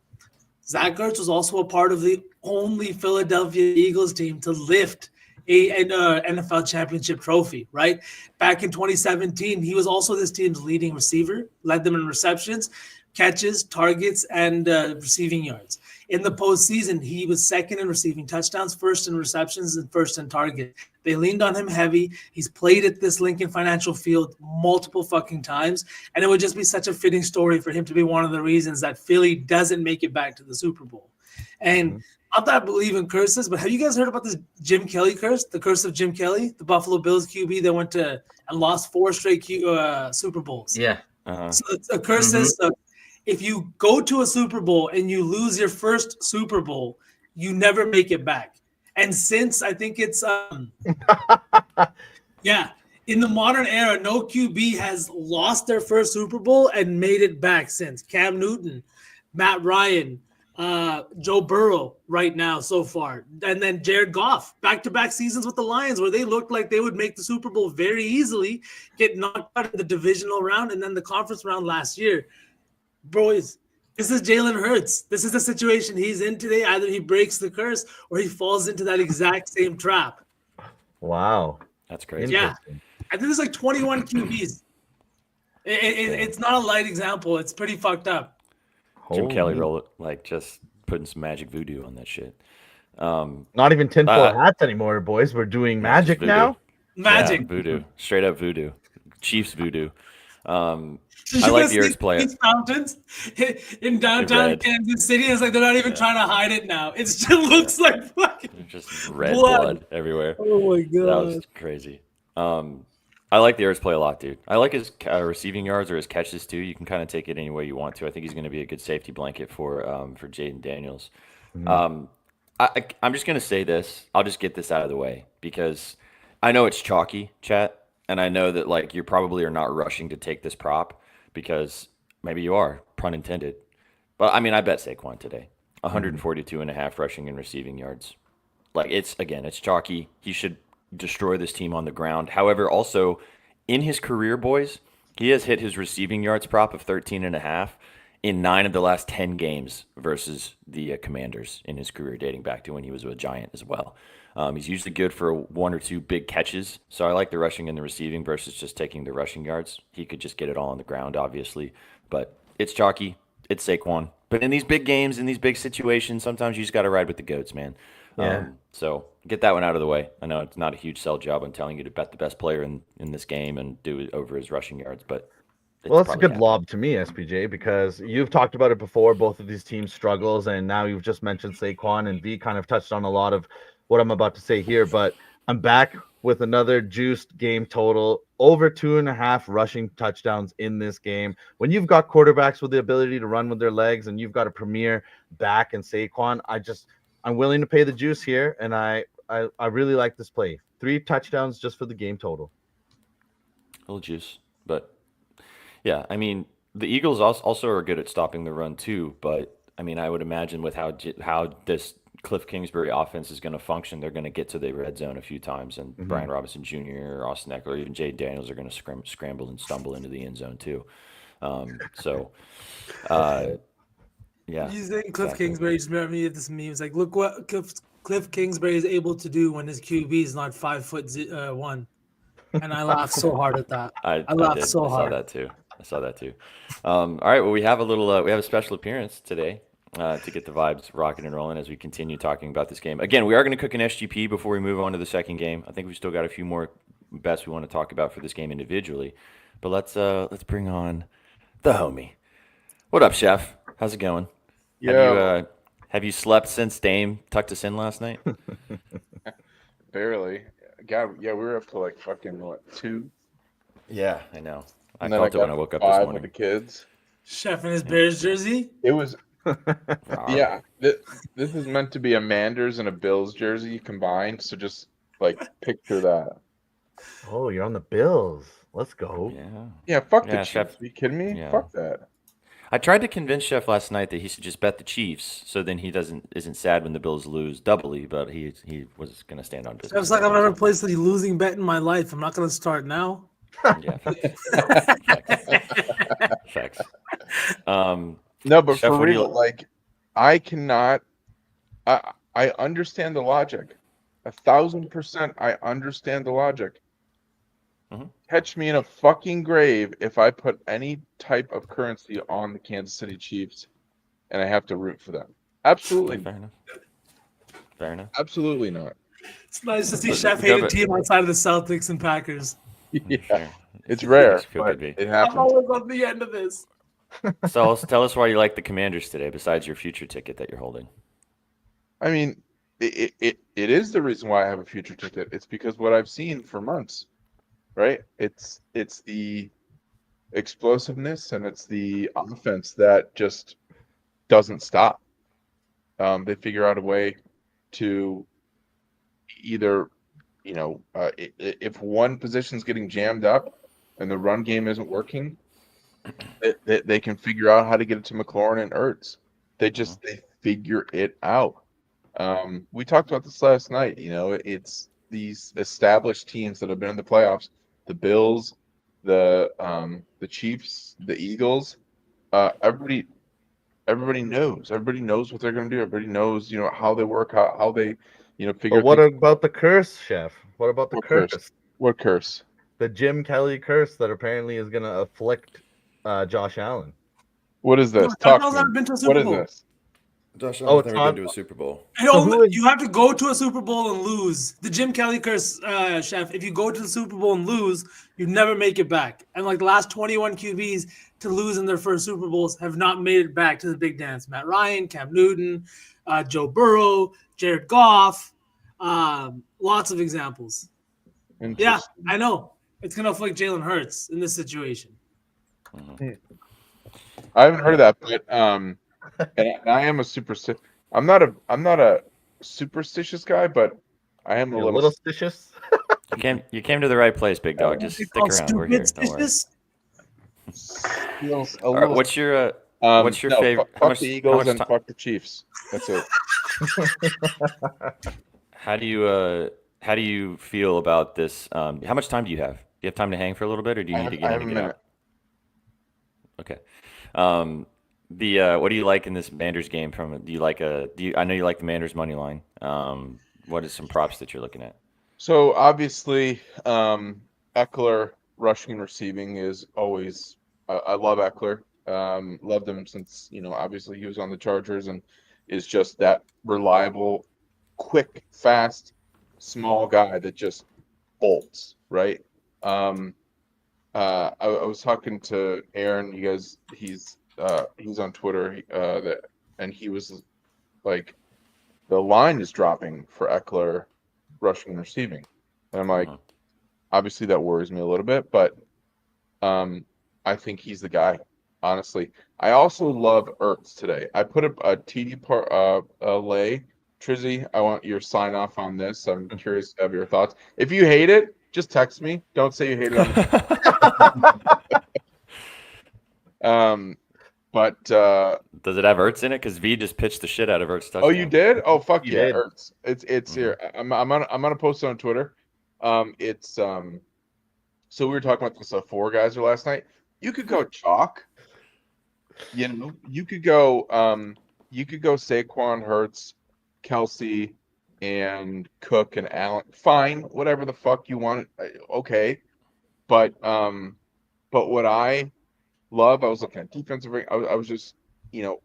Zach Ertz was also a part of the only Philadelphia Eagles team to lift an NFL championship trophy, right? Back in 2017, he was also this team's leading receiver, led them in receptions, catches, targets, and receiving yards. In the postseason, he was 2nd in receiving touchdowns, 1st in receptions, and 1st in targets. They leaned on him heavy. He's played at this Lincoln Financial Field multiple fucking times, and it would just be such a fitting story for him to be one of the reasons that Philly doesn't make it back to the Super Bowl. And not that I believe in curses, but have you guys heard about this Jim Kelly curse? The curse of Jim Kelly, the Buffalo Bills QB that went to and lost 4 straight Super Bowls. Yeah. So it's a curse is if you go to a Super Bowl and you lose your first Super Bowl, you never make it back. And since I think it's in the modern era, no QB has lost their first Super Bowl and made it back since. Cam Newton, Matt Ryan, Joe Burrow right now so far. And then Jared Goff, back-to-back seasons with the Lions where they looked like they would make the Super Bowl very easily, get knocked out in the divisional round and then the conference round last year. Boys, this is Jalen Hurts. This is the situation he's in today. Either he breaks the curse or he falls into that exact same trap. Wow. That's crazy. Yeah. I think there's like 21 QBs. It's not a light example. It's pretty fucked up. Jim Kelly just putting some magic voodoo on that shit. Not even tinfoil hats anymore, boys. We're doing magic now. Magic. Yeah, voodoo. Straight up voodoo. Chiefs voodoo. I like the Ertz play. These fountains in downtown Kansas City. It's like they're not even trying to hide it now. It still looks like fucking just red blood everywhere. Oh my god, that was crazy. I like the Ertz play a lot, dude. I like his receiving yards or his catches too. You can kind of take it any way you want to. I think he's going to be a good safety blanket for Jaden Daniels. I'm just going to say this. I'll just get this out of the way because I know it's chalky, chat, and I know that like you probably are not rushing to take this prop. Because maybe you are, pun intended. But, I mean, I bet Saquon today. 142.5 rushing and receiving yards. Like, it's chalky. He should destroy this team on the ground. However, also, in his career, boys, he has hit his receiving yards prop of 13.5 in 9 of the last 10 games versus the Commanders in his career, dating back to when he was a Giant as well. He's usually good for 1 or 2 big catches. So I like the rushing and the receiving versus just taking the rushing yards. He could just get it all on the ground, obviously. But it's chalky. It's Saquon. But in these big games, in these big situations, sometimes you just got to ride with the goats, man. Yeah. So get that one out of the way. I know it's not a huge sell job. I'm telling you to bet the best player in this game and do it over his rushing yards. But well, it's a good lob to me, SPJ, because you've talked about it before, both of these teams' struggles, and now you've just mentioned Saquon, and V kind of touched on a lot of what I'm about to say here, but I'm back with another juiced game total, over 2.5 rushing touchdowns in this game. When you've got quarterbacks with the ability to run with their legs and you've got a premier back in Saquon, I'm willing to pay the juice here, and I really like this play. 3 touchdowns just for the game total. A little juice, but yeah, I mean, the Eagles also are good at stopping the run too, but I mean, I would imagine with how this Cliff Kingsbury offense is going to function, they're going to get to the red zone a few times, and Brian Robinson Jr., or Austin Eckler, or even Jay Daniels are going to scramble and stumble into the end zone too. Yeah. You think Cliff Kingsbury just remember me of this meme. It's like, look what Cliff Kingsbury is able to do when his QB is not 5'1", and I laughed so hard at that. I laughed so hard. I saw that too. All right, well, we have a special appearance today. To get the vibes rocking and rolling as we continue talking about this game. Again, we are going to cook an SGP before we move on to the second game. I think we've still got a few more bets we want to talk about for this game individually. But let's bring on the homie, What up, Chef? How's it going? Yeah, Have you slept since Dame tucked us in last night? barely. God, yeah, we were up to like fucking what 2, Yeah, I know. I and then I felt it when got I to woke up this 5 with morning. the kids. Chef in his Bears jersey. It was Rawr. yeah. This is meant to be a Manders and a Bills jersey combined. So just like picture that. Oh, you're on the Bills. Let's go. Yeah. Yeah, fuck the Yeah, Chiefs. Chef. Are you kidding me? Yeah. Fuck that. I tried to convince Chef last night that he should just bet the Chiefs, so then he isn't sad when the Bills lose doubly. But he was going to stand on business. Chef's like, I've never placed a losing bet in my life. I'm not going to start now. Yeah, facts. No, but Chef, for what do you- real, like I cannot. I understand the logic. 1,000%. I understand the logic. Mhm. Catch me in a fucking grave if I put any type of currency on the Kansas City Chiefs and I have to root for them. Absolutely, Fair enough. Fair enough. absolutely not. It's nice to see But- Chef no, hate a but- team outside of the Celtics and Packers. Yeah, Fair. it's rare, Makes you feel but good, it I'm happens. always on the end of this. So tell us why you like the Commanders today, besides your future ticket that you're holding. I mean, it is the reason why I have a future ticket. It's because what I've seen for months, right? It's the explosiveness and it's the offense that just doesn't stop. They figure out a way to either, if one position's getting jammed up and the run game isn't working, they can figure out how to get it to McLaurin and Ertz. They figure it out. We talked about this last night. It's these established teams that have been in the playoffs: the Bills, the Chiefs, the Eagles. Everybody knows. Everybody knows what they're going to do. Everybody knows, how they work, how they, figure. But what about the curse, Chef? What about the What curse? curse? What curse? The Jim Kelly curse that apparently is going to afflict Josh Allen. What is this? Josh Talk Allen's to never me. been to a What Super is Bowl. this? Josh Allen's never been to a Super Bowl. You have to go to a Super Bowl and lose. The Jim Kelly curse, Chef. If you go to the Super Bowl and lose, you never make it back. And like the last 21 QBs to lose in their first Super Bowls have not made it back to the big dance. Matt Ryan, Cam Newton, Joe Burrow, Jared Goff. Lots of examples. Yeah, Interesting. I know. It's going to afflict Jalen Hurts in this situation. I haven't heard of that, but and I am a superstitious. I'm not a superstitious guy, but I am a You're little. stitious. You came to the right place, big dog. Just stick around. We're here. Don't worry. Feels a All right, little. what's your no, favorite? Fuck the Eagles and fuck the Chiefs. That's it. How do you feel about this? How much time do you have? Do you have time to hang for a little bit, or do you need to I get have in a and get minute. out? Okay. What do you like in this Manders game? I know you like the Manders money line. What is some props that you're looking at? So obviously, Eckler rushing and receiving is always. I love Eckler. Loved him since obviously he was on the Chargers and is just that reliable, quick, fast, small guy that just bolts right. I was talking to Aaron. You guys, he's on Twitter. And he was like, the line is dropping for Eckler rushing and receiving. And I'm like, obviously that worries me a little bit, but I think he's the guy, honestly. I also love Ertz today. I put a TD lay. Trizzy, I want your sign off on this. I'm curious to have your thoughts. If you hate it, just text me. Don't say you hate it. But does it have Ertz in it? Because V just pitched the shit out of Ertz touchdown. Oh, you did? Oh, fuck You yeah, did. Ertz. It's here. I'm gonna post it on Twitter. So we were talking about this 4 guys last night. You could go chalk. You could go Saquon, Hurts, Kelsey, and Cook and Allen. Fine, whatever the fuck you want. Okay, but what I love, I was looking at defensive. I was just,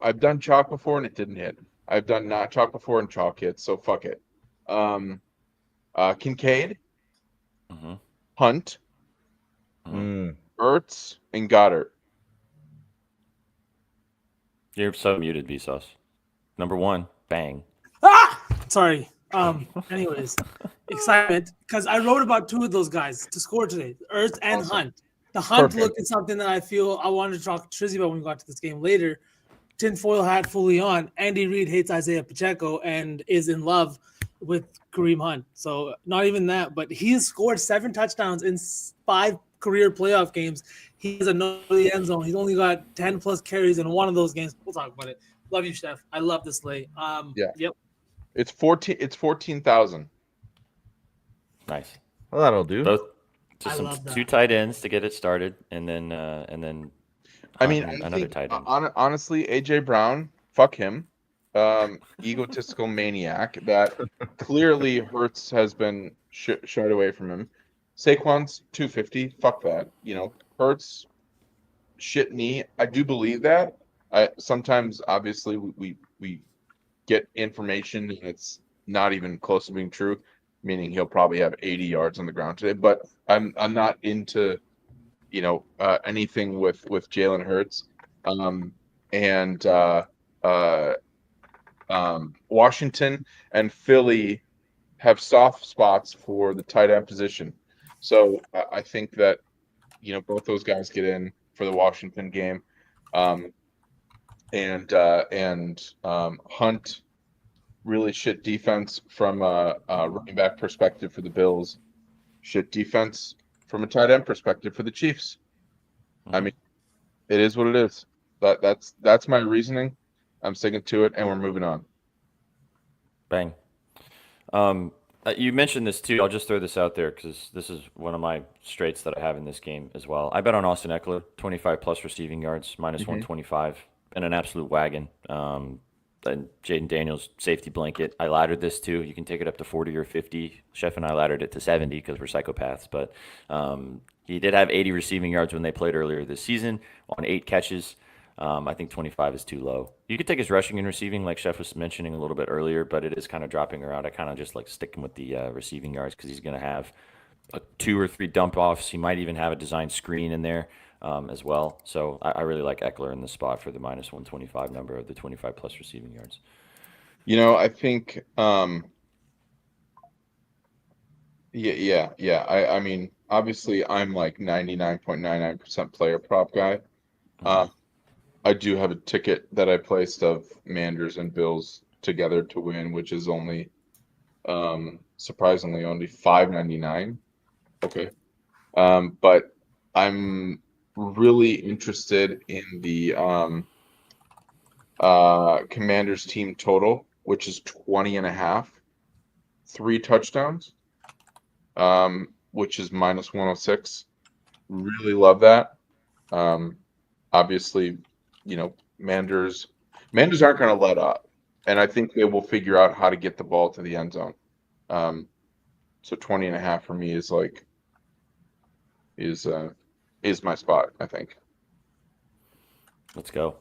I've done chalk before and it didn't hit. I've done not chalk before and chalk hits. So fuck it. Kincaid, Hunt, Ertz, and Goddard. You're so muted, Vsauce. Number one, bang. Sorry. Anyways, excitement because I wrote about two of those guys to score today, Ertz and Awesome. Hunt. The Hunt Perfect. look is something that I feel I wanted to talk to Trizzy about when we got to this game later. Tinfoil hat fully on. Andy Reid hates Isaiah Pacheco and is in love with Kareem Hunt. So not even that, but he's scored 7 touchdowns in 5 career playoff games. He has a no the end zone. He's only got 10 plus carries in one of those games. We'll talk about it. Love you, Steph. I love this slate. Yeah. Yep. It's 14,000. Nice. Well, that'll do. Both I just some love that. 2 tight ends to get it started, and then I mean, another tight end. Honestly, AJ Brown, fuck him. Egotistical maniac that clearly Hurts has been shied away from him. Saquon's 250. Fuck that. Hurts, shit knee. I do believe that. Sometimes, obviously, we get information and it's not even close to being true, meaning he'll probably have 80 yards on the ground today. But I'm not into anything with Jalen Hurts. Washington and Philly have soft spots for the tight end position. So I think that both those guys get in for the Washington game. Hunt, really shit defense from a running back perspective for the Bills. Shit defense from a tight end perspective for the Chiefs. I mean, it is what it is. That's my reasoning. I'm sticking to it, and we're moving on. Bang. You mentioned this too. I'll just throw this out there because this is one of my straights that I have in this game as well. I bet on Austin Eckler, 25 plus receiving yards, minus 125, and an absolute wagon. And Jaden Daniels, safety blanket. I laddered this too. You can take it up to 40 or 50. Chef and I laddered it to 70 because we're psychopaths. But he did have 80 receiving yards when they played earlier this season on 8 catches. I think 25 is too low. You could take his rushing and receiving, like Chef was mentioning a little bit earlier, but it is kind of dropping around. I kind of just like sticking with the receiving yards because he's going to have 2 or 3 dump offs. He might even have a designed screen in there as well. So I really like Eckler in the spot for the minus 125 number of the 25 plus receiving yards. I think, yeah. I mean, obviously, I'm like 99.99% player prop guy. I do have a ticket that I placed of Manders and Bills together to win, which is only, surprisingly, only $5.99. Okay. But I'm really interested in the Commanders team total, which is 20.5, 3 touchdowns, which is minus 106. Really love that. Obviously, Manders aren't going to let up, and I think they will figure out how to get the ball to the end zone. So 20.5 for me is my spot, I think. Let's go.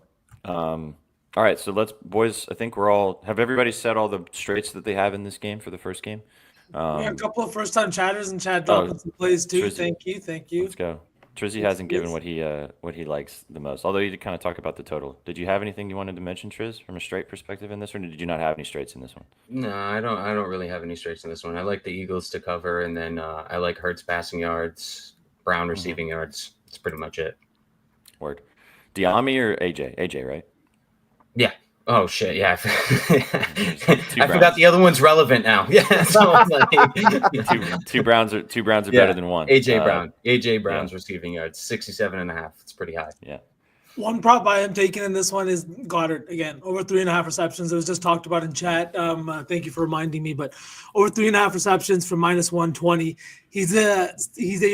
All right, so boys, I think have everybody said all the straights that they have in this game for the first game? We have a couple of first-time chatters and Chad dropping some plays too. Trizzy. Thank you. Let's go. Trizzy hasn't given what he likes the most, although you did kind of talk about the total. Did you have anything you wanted to mention, Triz, from a straight perspective in this, or did you not have any straights in this one? No, I don't really have any straights in this one. I like the Eagles to cover, and then I like Hurts passing yards, Brown receiving yards. That's pretty much it. Word. Diami or AJ? AJ, right? Yeah. Oh shit! Yeah, I Browns. forgot the other one's relevant now. Yeah, so I'm like, two Browns are better than one. AJ Brown's receiving yards 67.5. It's pretty high. Yeah. One prop I am taking in this one is Goddard again, over 3.5 receptions. It was just talked about in chat. Thank you for reminding me, but over 3.5 receptions for minus 120. He's a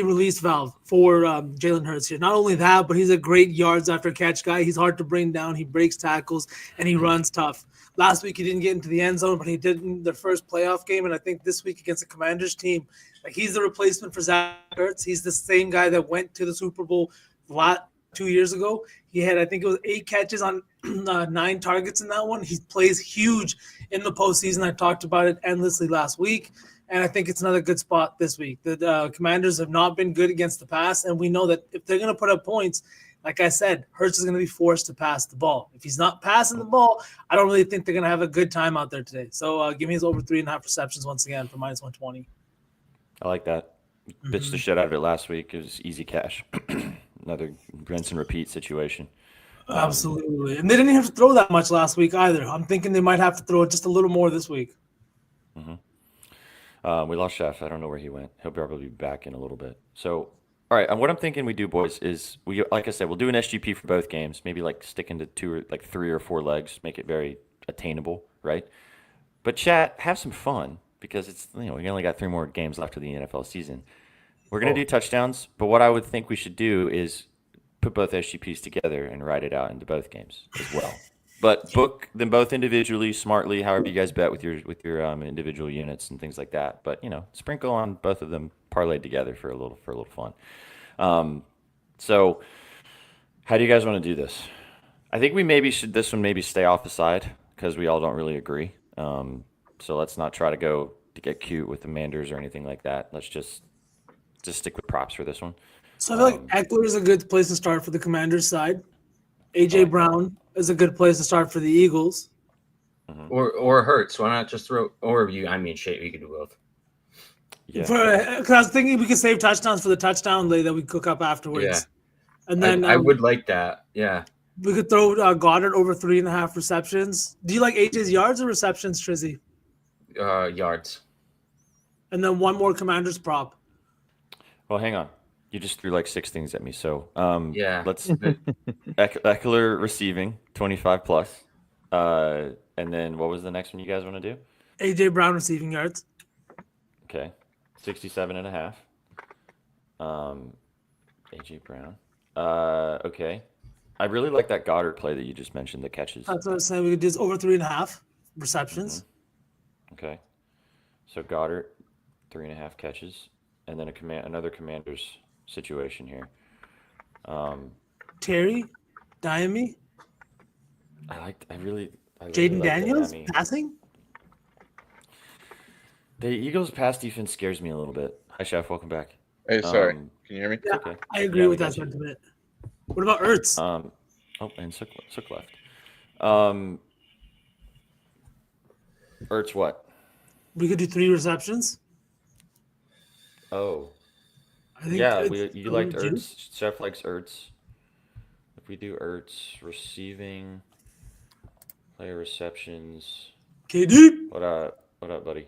release valve for Jalen Hurts here. Not only that, but he's a great yards after catch guy. He's hard to bring down. He breaks tackles and he runs tough. Last week he didn't get into the end zone, but he did in the first playoff game. And I think this week against the Commanders team, he's the replacement for Zach Ertz. He's the same guy that went to the Super Bowl 2 years ago. He had, I think it was 8 catches on 9 targets in that one. He plays huge in the postseason. I talked about it endlessly last week, and I think it's another good spot this week. The Commanders have not been good against the pass, and we know that if they're going to put up points, like I said, Hurts is going to be forced to pass the ball. If he's not passing the ball, I don't really think they're going to have a good time out there today. So give me his over 3.5 receptions once again for minus 120. I like that. Bitched the shit out of it last week. It was easy cash. Another rinse and repeat situation. Absolutely. And they didn't have to throw that much last week either. I'm thinking they might have to throw it just a little more this week. We lost Chef. I don't know where he went. He'll probably be back in a little bit. So, all right. And what I'm thinking we do, boys, is like I said, we'll do an SGP for both games. Maybe like stick into 3 or 4 legs, make it very attainable, right? But chat, have some fun because it's we only got 3 more games left of the NFL season. We're gonna do touchdowns, but what I would think we should do is put both SGPs together and write it out into both games as well. But book them both individually, smartly, however you guys bet with your individual units and things like that. But sprinkle on both of them parlayed together for a little fun. So, how do you guys want to do this? I think we this one maybe stay off the side because we all don't really agree. So let's not try to go to get cute with the Manders or anything like that. Let's just stick with props for this one. So I feel like Eckler is a good place to start for the Commanders side. AJ Brown is a good place to start for the Eagles. Or Hurts. Why not just throw? Or you? I mean, shit, you could do both. Yeah. Because I was thinking we could save touchdowns for the touchdown lay that we cook up afterwards. Yeah. And then I would like that. Yeah. We could throw Goddard over 3.5 receptions. Do you like AJ's yards or receptions, Trizzy? Yards. And then one more Commanders prop. Well, hang on. You just threw like 6 things at me. So yeah. Let's Eckler receiving 25 plus. And then what was the next one you guys want to do? AJ Brown receiving yards. Okay. 67.5. AJ Brown. Okay. I really like that Goddard play that you just mentioned, the catches. That's what I was saying. We could do over 3.5 receptions. Okay. So Goddard, 3.5 catches, and then another Commanders situation here. Terry, Diami. Really Jaden like Daniels Diami. passing. The Eagles' pass defense scares me a little bit. Hi, Chef. Welcome back. Hey, sorry. Can you hear me? Yeah, Okay. I agree with that sentiment. What about Ertz? And Sook left. Ertz what? We could do 3 receptions. Oh. I think Yeah, it's you liked what we do. Ertz. Chef likes Ertz. If we do Ertz receiving, player receptions. KD. What up, buddy?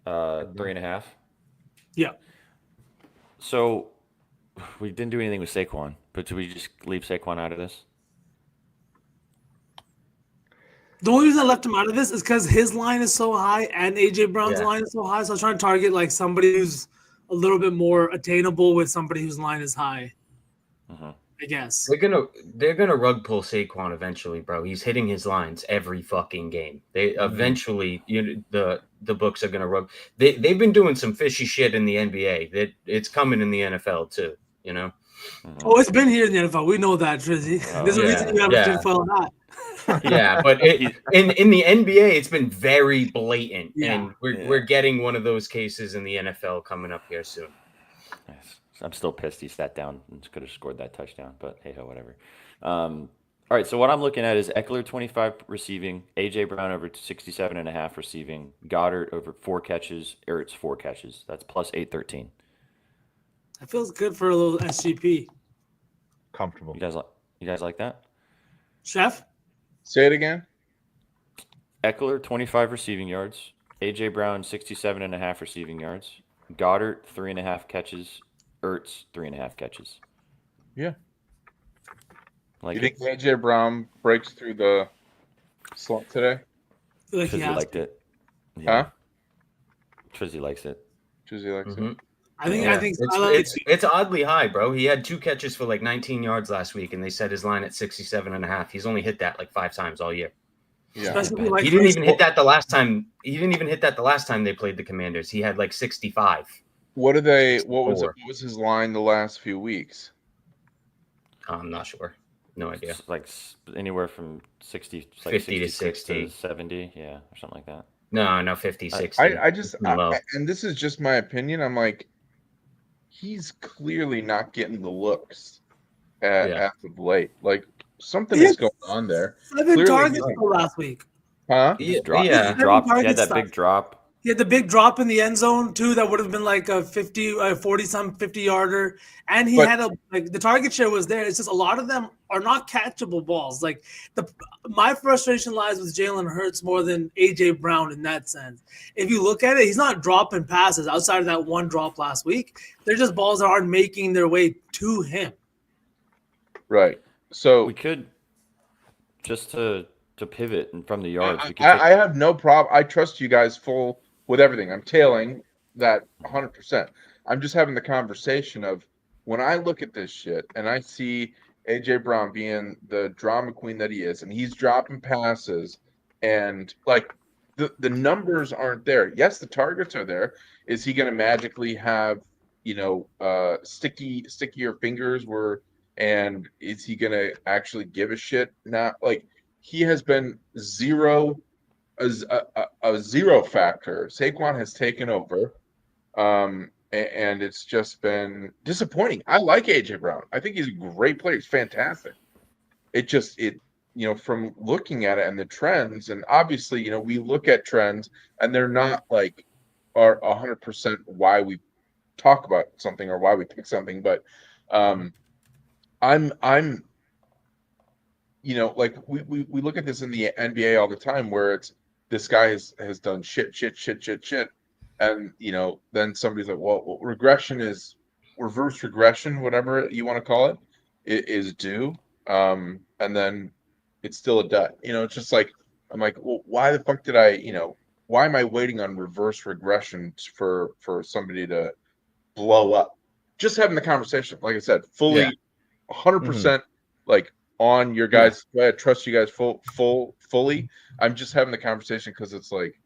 3.5. Yeah. So we didn't do anything with Saquon, but do we just leave Saquon out of this? The only reason I left him out of this is because his line is so high and AJ Brown's line is so high. So I was trying to target like somebody who's a little bit more attainable with somebody whose line is high. I guess They're gonna rug pull Saquon eventually, bro. He's hitting his lines every fucking game. They eventually, the books are gonna rug. They've been doing some fishy shit in the NBA. It's coming in the NFL too. Oh, it's been here in the NFL. We know that, Trizzy. There's a reason you have a tinfoil hat. Yeah, but in the NBA, it's been very blatant, and we're getting one of those cases in the NFL coming up here soon. Nice. I'm still pissed he sat down and could have scored that touchdown, but hey ho, whatever. All right, so what I'm looking at is Eckler 25 receiving, AJ Brown over 67.5 receiving, Goddard over 4 catches, Ertz 4 catches. That's plus 813. That feels good for a little SGP. Comfortable. You guys like that? Chef? Say it again. Eckler 25 receiving yards, AJ Brown 67.5 receiving yards, Goddard 3.5 catches, Ertz 3.5 catches. Yeah. Like you think AJ Brown breaks through the slump today? Like Trizzy liked it. Huh? Trizzy likes it. Trizzy likes it. I think it's oddly high, bro. He had 2 catches for like 19 yards last week, and they set his line at 67.5. He's only hit that like 5 times all year. Yeah. He didn't even hit that the last time. He didn't even hit that the last time they played the Commanders. He had like 65. What was his line the last few weeks? I'm not sure. No idea. It's like anywhere from 60, 50 to 60. 70, yeah, or something like that. No, 50, 60. And this is just my opinion. I'm like, he's clearly not getting the looks as of late. Like something He is had going on there. 7 Clearly targets not. though last week. Huh? He just dropped. Yeah. He dropped. He had targets that big drop. He had the big drop in the end zone too. That would have been like a 40-some 50-yarder. And he But- had the target share was there. It's just a lot of them are not catchable balls. Like my frustration lies with Jalen Hurts more than AJ Brown in that sense. If you look at it, he's not dropping passes outside of that one drop last week. They're just balls that aren't making their way to him. Right. So We could just to pivot and from the yards. We could take, I have no problem. I trust you guys full with everything. I'm tailing that 100%. I'm just having the conversation of when I look at this shit and I see AJ Brown being the drama queen that he is, and he's dropping passes, and like the numbers aren't there. Yes, the targets are there. Is he going to magically have stickier fingers? And is he going to actually give a shit? Not like he has been a zero factor. Saquon has taken over, and it's just been disappointing. I like AJ Brown. I think he's a great player. He's fantastic. From looking at it and the trends, and obviously, we look at trends, and they're not like are 100% why we talk about something or why we pick something, but I'm like we look at this in the NBA all the time where it's this guy has done shit, and then somebody's like, well, reverse regression, whatever you want to call it, is due, and then it's still a dud. It's just like I'm like, well, why the fuck did why am I waiting on reverse regression for somebody to blow up? Just having the conversation, like I said, fully 100% like on your guys. I trust you guys fully. I'm just having the conversation because it's like,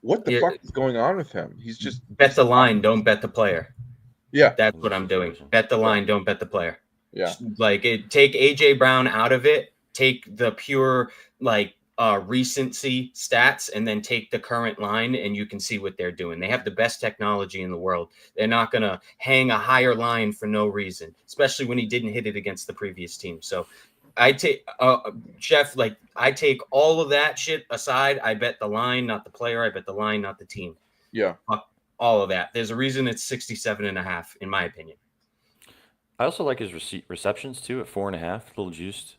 what the fuck is going on with him? He's just Bet the line, don't bet the player. Yeah, that's what I'm doing. Bet the line, don't bet the player. Yeah, take AJ Brown out of it. Take the pure recency stats, and then take the current line, and you can see what they're doing. They have the best technology in the world. They're not going to hang a higher line for no reason, especially when he didn't hit it against the previous team. So I take Jeff, I take all of that shit aside. I bet the line, not the player. I bet the line, not the team. Yeah. All of that. There's a reason it's 67.5, in my opinion. I also like his receptions too at 4.5, a little juiced.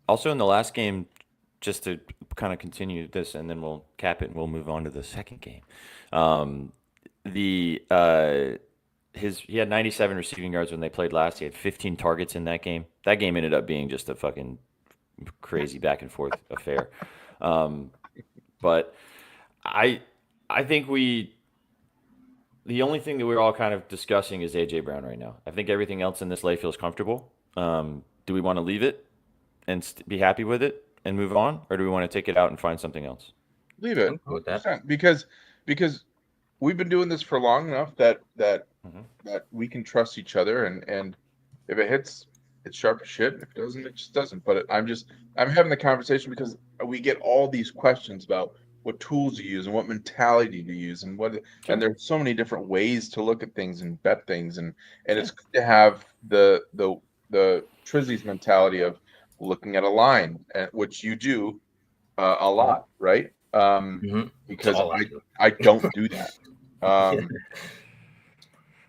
Also in the last game, just to kind of continue this, and then we'll cap it and we'll move on to the second game. He had 97 receiving yards when they played last. He had 15 targets in that game. That game ended up being just a fucking crazy back and forth affair. But I think the only thing that we're all kind of discussing is AJ Brown right now. I think everything else in this lay feels comfortable. Do we want to leave it and be happy with it and move on, or do we want to take it out and find something else? Leave it with that, because we've been doing this for long enough that we can trust each other, and if it hits, it's sharp as shit. If it doesn't, it just doesn't. But I'm having the conversation because we get all these questions about what tools you use and what mentality to use and and there's so many different ways to look at things and bet things, and it's good to have the Trizzy's mentality of looking at a line, which you do a lot, right? Because I don't do that.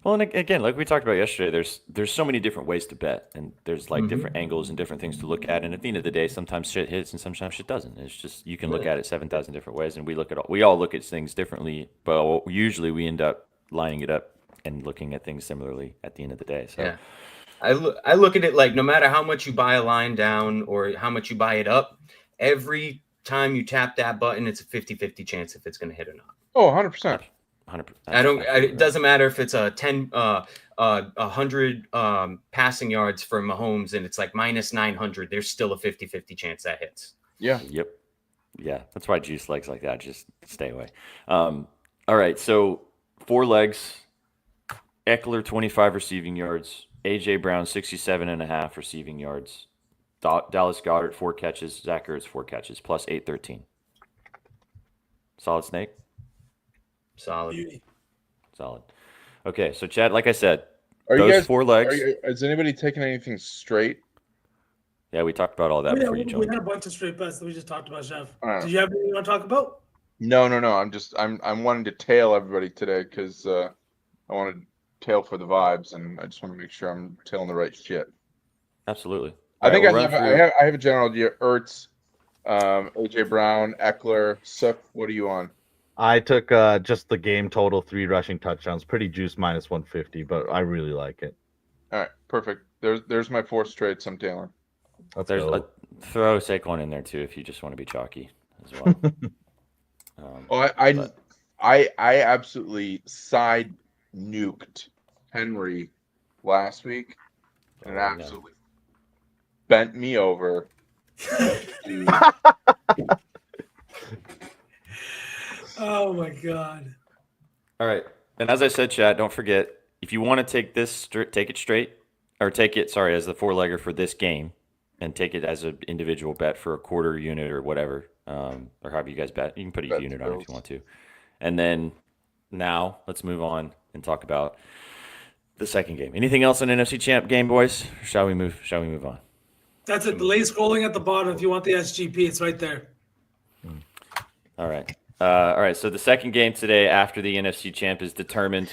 Well, and again, like we talked about yesterday, there's so many different ways to bet, and there's different angles and different things to look at. And at the end of the day, sometimes shit hits and sometimes shit doesn't. It's just you can look at it 7,000 different ways, and we all look at things differently, but usually we end up lining it up and looking at things similarly at the end of the day. So. Yeah. I look at it like no matter how much you buy a line down or how much you buy it up, every time you tap that button, it's a 50-50 chance if it's going to hit or not. Oh, 100%. 100%. It doesn't matter if it's a 100 passing yards for Mahomes and it's like minus 900. There's still a 50-50 chance that hits. Yeah. Yep. Yeah. That's why juice legs like that. Just stay away. All right. So 4 legs. Eckler 25 receiving yards. AJ Brown 67.5 receiving yards. Dallas Goedert 4 catches. Zach Ertz 4 catches plus 813. Solid snake. Solid. Okay, so Chad, like I said, Are you those guys 4 legs. Is anybody taking anything straight? Yeah, we talked about all that before you we joined. had a bunch of straight bets that we just talked about, Chef. All right. Did you have anything you want to talk about? No. I'm wanting to tail everybody today because I want to tail for the vibes, and I just want to make sure I'm tailing the right shit. Absolutely. I think we'll I have a general idea. Ertz, AJ Brown, Eckler, Suk. What are you on? I took just the game total, 3 rushing touchdowns. Pretty juice, minus 150, but I really like it. All right, perfect. There's my 4 straights. I'm tailing. Throw Saquon in there too if you just want to be chalky as well. I absolutely side nuked Henry last week, and absolutely bent me over. Oh my god! All right, and as I said, chat, don't forget if you want to take this, take it straight, or take it as the 4-legger for this game, and take it as an individual bet for a quarter unit or whatever, or however you guys bet. You can put a unit on it if you want to. And then now let's move on and talk about the second game. Anything else on NFC Champ game, boys? Or shall we move on? That's it. Delay scrolling at the bottom if you want the SGP. It's right there. All right. So the second game today after the NFC Champ is determined.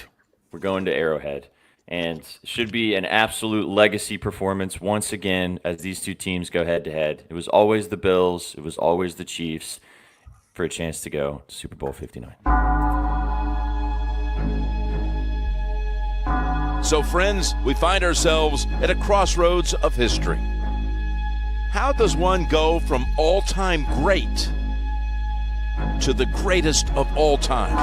We're going to Arrowhead. And should be an absolute legacy performance once again as these two teams go head-to-head. It was always the Bills. It was always the Chiefs for a chance to go to Super Bowl 59. So, friends, we find ourselves at a crossroads of history. How does one go from all-time great to the greatest of all time?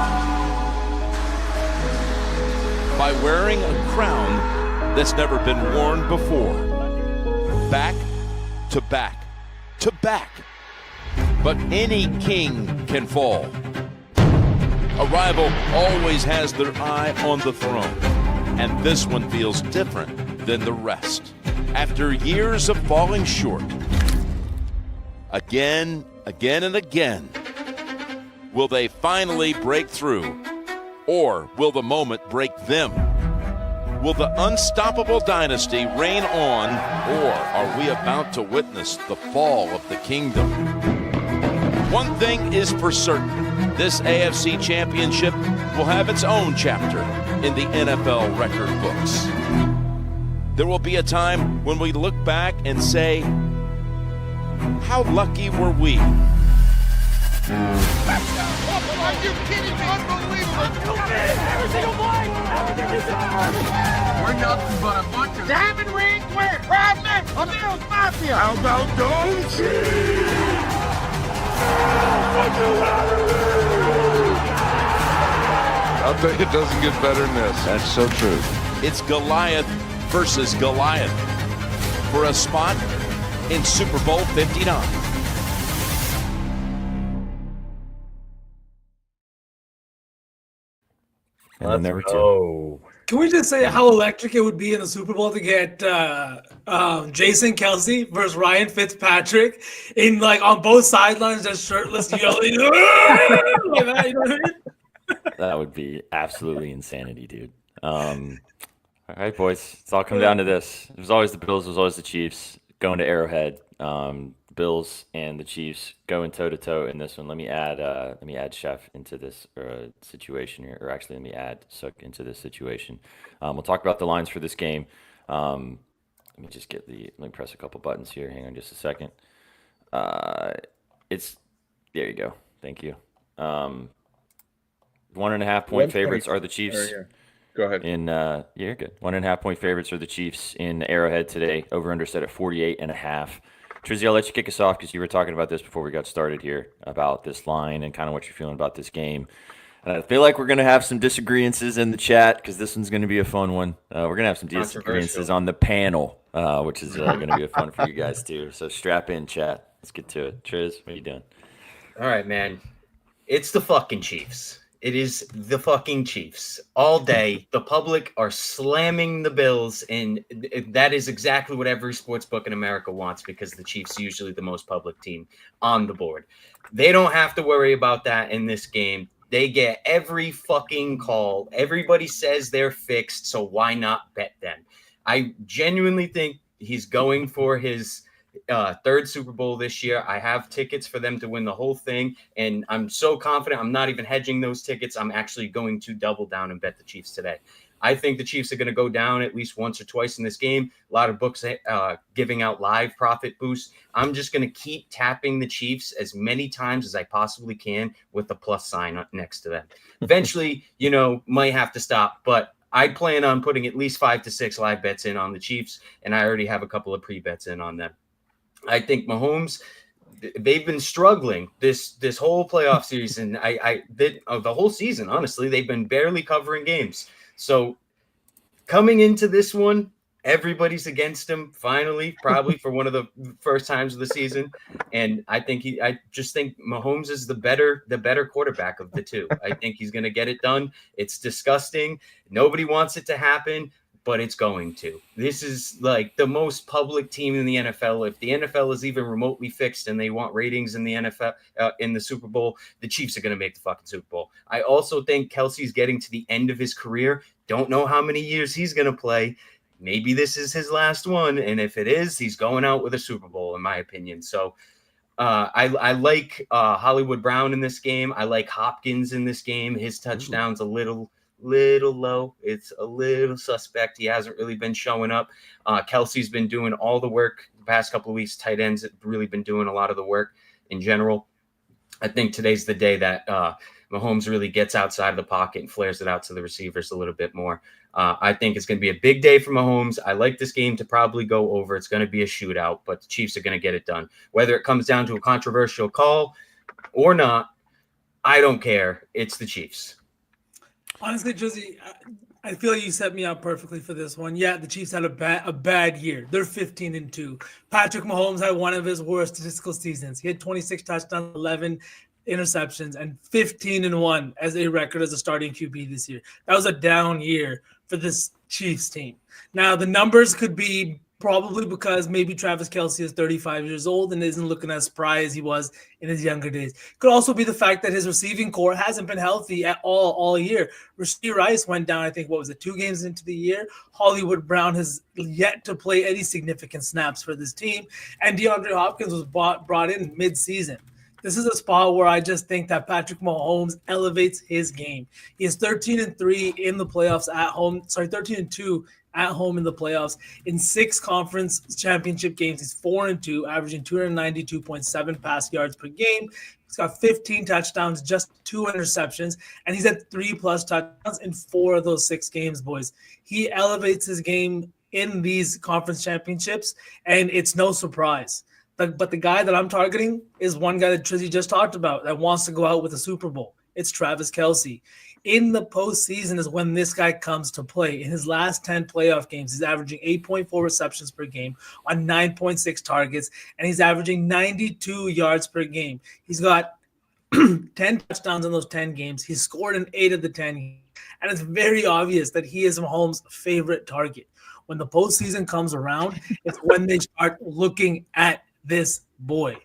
By wearing a crown that's never been worn before. Back to back to back. But any king can fall. A rival always has their eye on the throne, and this one feels different than the rest. After years of falling short, again and again, will they finally break through? Or will the moment break them? Will the unstoppable dynasty reign on, or are we about to witness the fall of the kingdom? One thing is for certain, this AFC Championship will have its own chapter in the NFL record books. There will be a time when we look back and say, how lucky were we? Are you kidding me? Unbelievable. Every single play. Everything you deserve. We're nothing but a bunch of diamond ring wearing proud men of Bills Mafia. How about don't I'll tell you, it doesn't get better than this. That's so true. It's Goliath versus Goliath for a spot in Super Bowl 59. And number 2. Can we just say how electric it would be in the Super Bowl to get Jason Kelsey versus Ryan Fitzpatrick in on both sidelines, just shirtless, yelling like that, you know what I mean? That would be absolutely insanity, dude. All right, boys. It's all come down to this. It was always the Bills. It was always the Chiefs going to Arrowhead. Bills and the Chiefs going toe-to-toe in this one. Let me add Chef into this situation here, or actually let me add Suk into this situation. We'll talk about the lines for this game. Let me press a couple buttons here. Hang on just a second. There you go. Thank you. 1.5 point favorites are the Chiefs. Go ahead. You're good. 1.5 point favorites are the Chiefs in Arrowhead today. Over under set at 48.5. Trizzy, I'll let you kick us off because you were talking about this before we got started here about this line and kind of what you're feeling about this game. And I feel like we're going to have some disagreements in the chat because this one's going to be a fun one. We're going to have some disagreements on the panel, which is going to be fun for you guys too. So strap in, chat. Let's get to it. Triz, what are you doing? All right, man. It's the fucking Chiefs. It is the fucking Chiefs. All day, the public are slamming the Bills, and that is exactly what every sportsbook in America wants because the Chiefs are usually the most public team on the board. They don't have to worry about that in this game. They get every fucking call. Everybody says they're fixed, so why not bet them? I genuinely think he's going for his third Super Bowl this year. I have tickets for them to win the whole thing, and I'm so confident. I'm not even hedging those tickets. I'm actually going to double down and bet the Chiefs today. I think the Chiefs are going to go down at least once or twice in this game. A lot of books giving out live profit boosts. I'm just going to keep tapping the Chiefs as many times as I possibly can with the plus sign next to them. Eventually, might have to stop, but I plan on putting at least 5 to 6 live bets in on the Chiefs, and I already have a couple of pre-bets in on them. I think Mahomes, they've been struggling this whole playoff series, and the whole season, honestly, they've been barely covering games. So coming into this one, everybody's against him finally, probably for one of the first times of the season. And I just think Mahomes is the better quarterback of the two. I think he's going to get it done. It's disgusting. Nobody wants it to happen, but it's going to. This is like the most public team in the NFL. If the NFL is even remotely fixed and they want ratings in the NFL, in the Super Bowl, the Chiefs are going to make the fucking Super Bowl. I also think Kelsey's getting to the end of his career. Don't know how many years he's going to play. Maybe this is his last one. And if it is, he's going out with a Super Bowl, in my opinion. So I like Hollywood Brown in this game. I like Hopkins in this game. His touchdown's a little low. It's a little suspect. He hasn't really been showing up. Kelsey's been doing all the work the past couple of weeks. Tight ends have really been doing a lot of the work in general. I think today's the day that Mahomes really gets outside of the pocket and flares it out to the receivers a little bit more. I think it's going to be a big day for Mahomes. I like this game to probably go over. It's going to be a shootout, but the Chiefs are going to get it done. Whether it comes down to a controversial call or not, I don't care. It's the Chiefs. Honestly, Drizzy, I feel you set me up perfectly for this one. Yeah, the Chiefs had a bad year. They're 15-2. Patrick Mahomes had one of his worst statistical seasons. He had 26 touchdowns, 11 interceptions, and 15-1 as a record as a starting QB this year. That was a down year for this Chiefs team. Now, the numbers could be probably because maybe Travis Kelce is 35 years old and isn't looking as spry as he was in his younger days. Could also be the fact that his receiving core hasn't been healthy at all year. Rashee Rice went down, I think, 2 games into the year. Hollywood Brown has yet to play any significant snaps for this team. And DeAndre Hopkins was brought in mid-season. This is a spot where I just think that Patrick Mahomes elevates his game. He is 13-3 in the playoffs at home. 13-2 at home in the playoffs. In 6 conference championship games, he's 4-2, averaging 292.7 pass yards per game. He's got 15 touchdowns, just 2 interceptions, and he's had 3+ touchdowns in 4 of those 6 games, boys. He elevates his game in these conference championships, and it's no surprise. But the guy that I'm targeting is one guy that Trizzy just talked about that wants to go out with a Super Bowl. It's Travis Kelce. In the postseason is when this guy comes to play. In his last 10 playoff games, he's averaging 8.4 receptions per game on 9.6 targets, and he's averaging 92 yards per game. He's got 10 touchdowns in those 10 games. He's scored in 8 of the 10 games, and it's very obvious that he is Mahomes' favorite target. When the postseason comes around, it's when they start looking at this boy.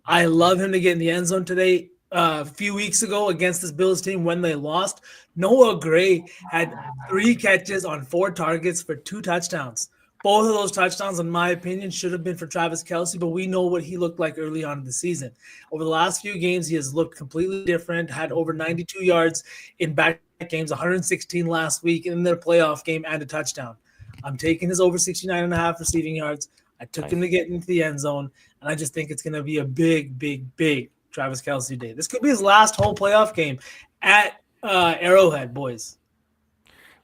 I love him to get in the end zone today. A few weeks ago against this Bills team when they lost, Noah Gray had 3 catches on 4 targets for 2 touchdowns. Both of those touchdowns, in my opinion, should have been for Travis Kelce, but we know what he looked like early on in the season. Over the last few games, he has looked completely different, had over 92 yards in back games, 116 last week in their playoff game, and a touchdown. I'm taking his over 69.5 receiving yards. I took him to get into the end zone, and I just think it's going to be a big Travis Kelce day. This could be his last whole playoff game at Arrowhead, boys.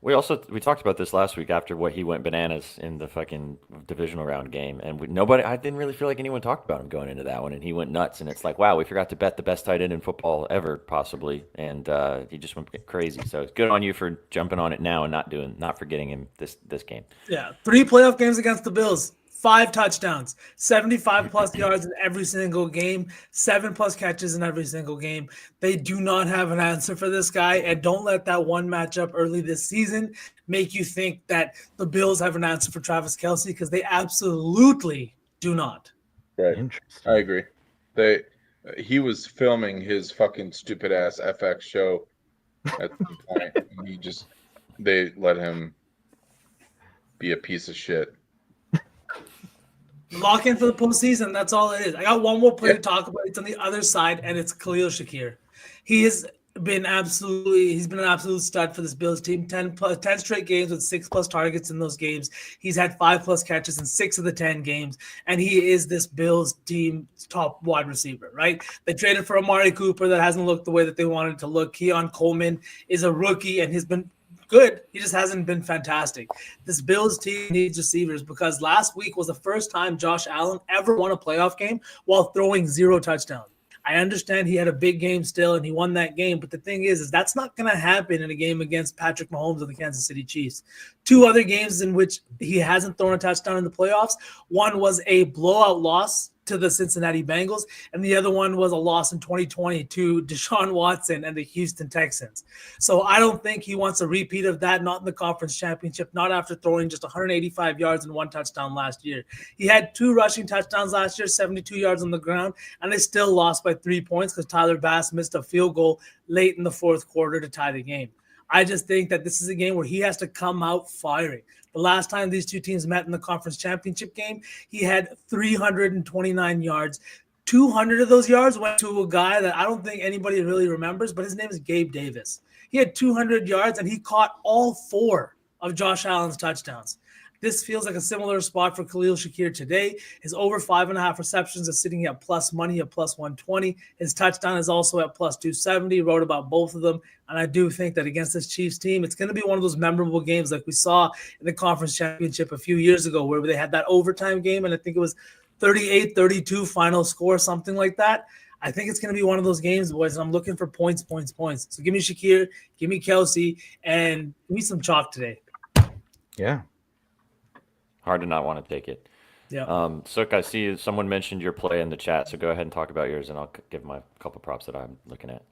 We talked about this last week after what he went bananas in the fucking divisional round game, and I didn't really feel like anyone talked about him going into that one, and he went nuts. And it's like, wow, we forgot to bet the best tight end in football ever, possibly, and he just went crazy. So it's good on you for jumping on it now and not forgetting him this game. Yeah, 3 playoff games against the Bills. 5 touchdowns, 75+ yards in every single game, 7+ catches in every single game. They do not have an answer for this guy, and don't let that one matchup early this season make you think that the Bills have an answer for Travis Kelce, because they absolutely do not. Right. I agree. He was filming his fucking stupid ass FX show at some point. And they let him be a piece of shit. Lock in for the postseason. That's all it is. I got one more player to talk about. It's on the other side, and it's Khalil Shakir. He's been an absolute stud for this Bills team. 10 straight games with 6+ targets in those games. He's had 5+ catches in 6 of the 10 games, and he is this Bills team top wide receiver, right? They traded for Amari Cooper that hasn't looked the way that they wanted to look. Keon Coleman is a rookie, and he's been good. He just hasn't been fantastic. This Bills team needs receivers because last week was the first time Josh Allen ever won a playoff game while throwing 0 touchdowns. I understand he had a big game still and he won that game, but the thing is that's not going to happen in a game against Patrick Mahomes of the Kansas City Chiefs. 2 other games in which he hasn't thrown a touchdown in the playoffs. One was a blowout loss to the Cincinnati Bengals, and the other one was a loss in 2020 to Deshaun Watson and the Houston Texans. So I don't think he wants a repeat of that, not in the conference championship, not after throwing just 185 yards and 1 touchdown last year. He had 2 rushing touchdowns last year, 72 yards on the ground, and they still lost by 3 points because Tyler Bass missed a field goal late in the 4th quarter to tie the game. I just think that this is a game where he has to come out firing. The last time these two teams met in the conference championship game, he had 329 yards. 200 of those yards went to a guy that I don't think anybody really remembers, but his name is Gabe Davis. He had 200 yards, and he caught all 4 of Josh Allen's touchdowns. This feels like a similar spot for Khalil Shakir today. His over 5.5 receptions is sitting at plus money at plus 120. His touchdown is also at plus 270. Wrote about both of them. And I do think that against this Chiefs team, it's going to be one of those memorable games like we saw in the conference championship a few years ago where they had that overtime game. And I think it was 38-32 final score, something like that. I think it's going to be one of those games, boys. And I'm looking for points. So give me Shakir, give me Kelsey, and give me some chalk today. Yeah. Hard to not want to take it. Yeah. Sook, I see someone mentioned your play in the chat, so go ahead and talk about yours, and I'll give my couple props that I'm looking at.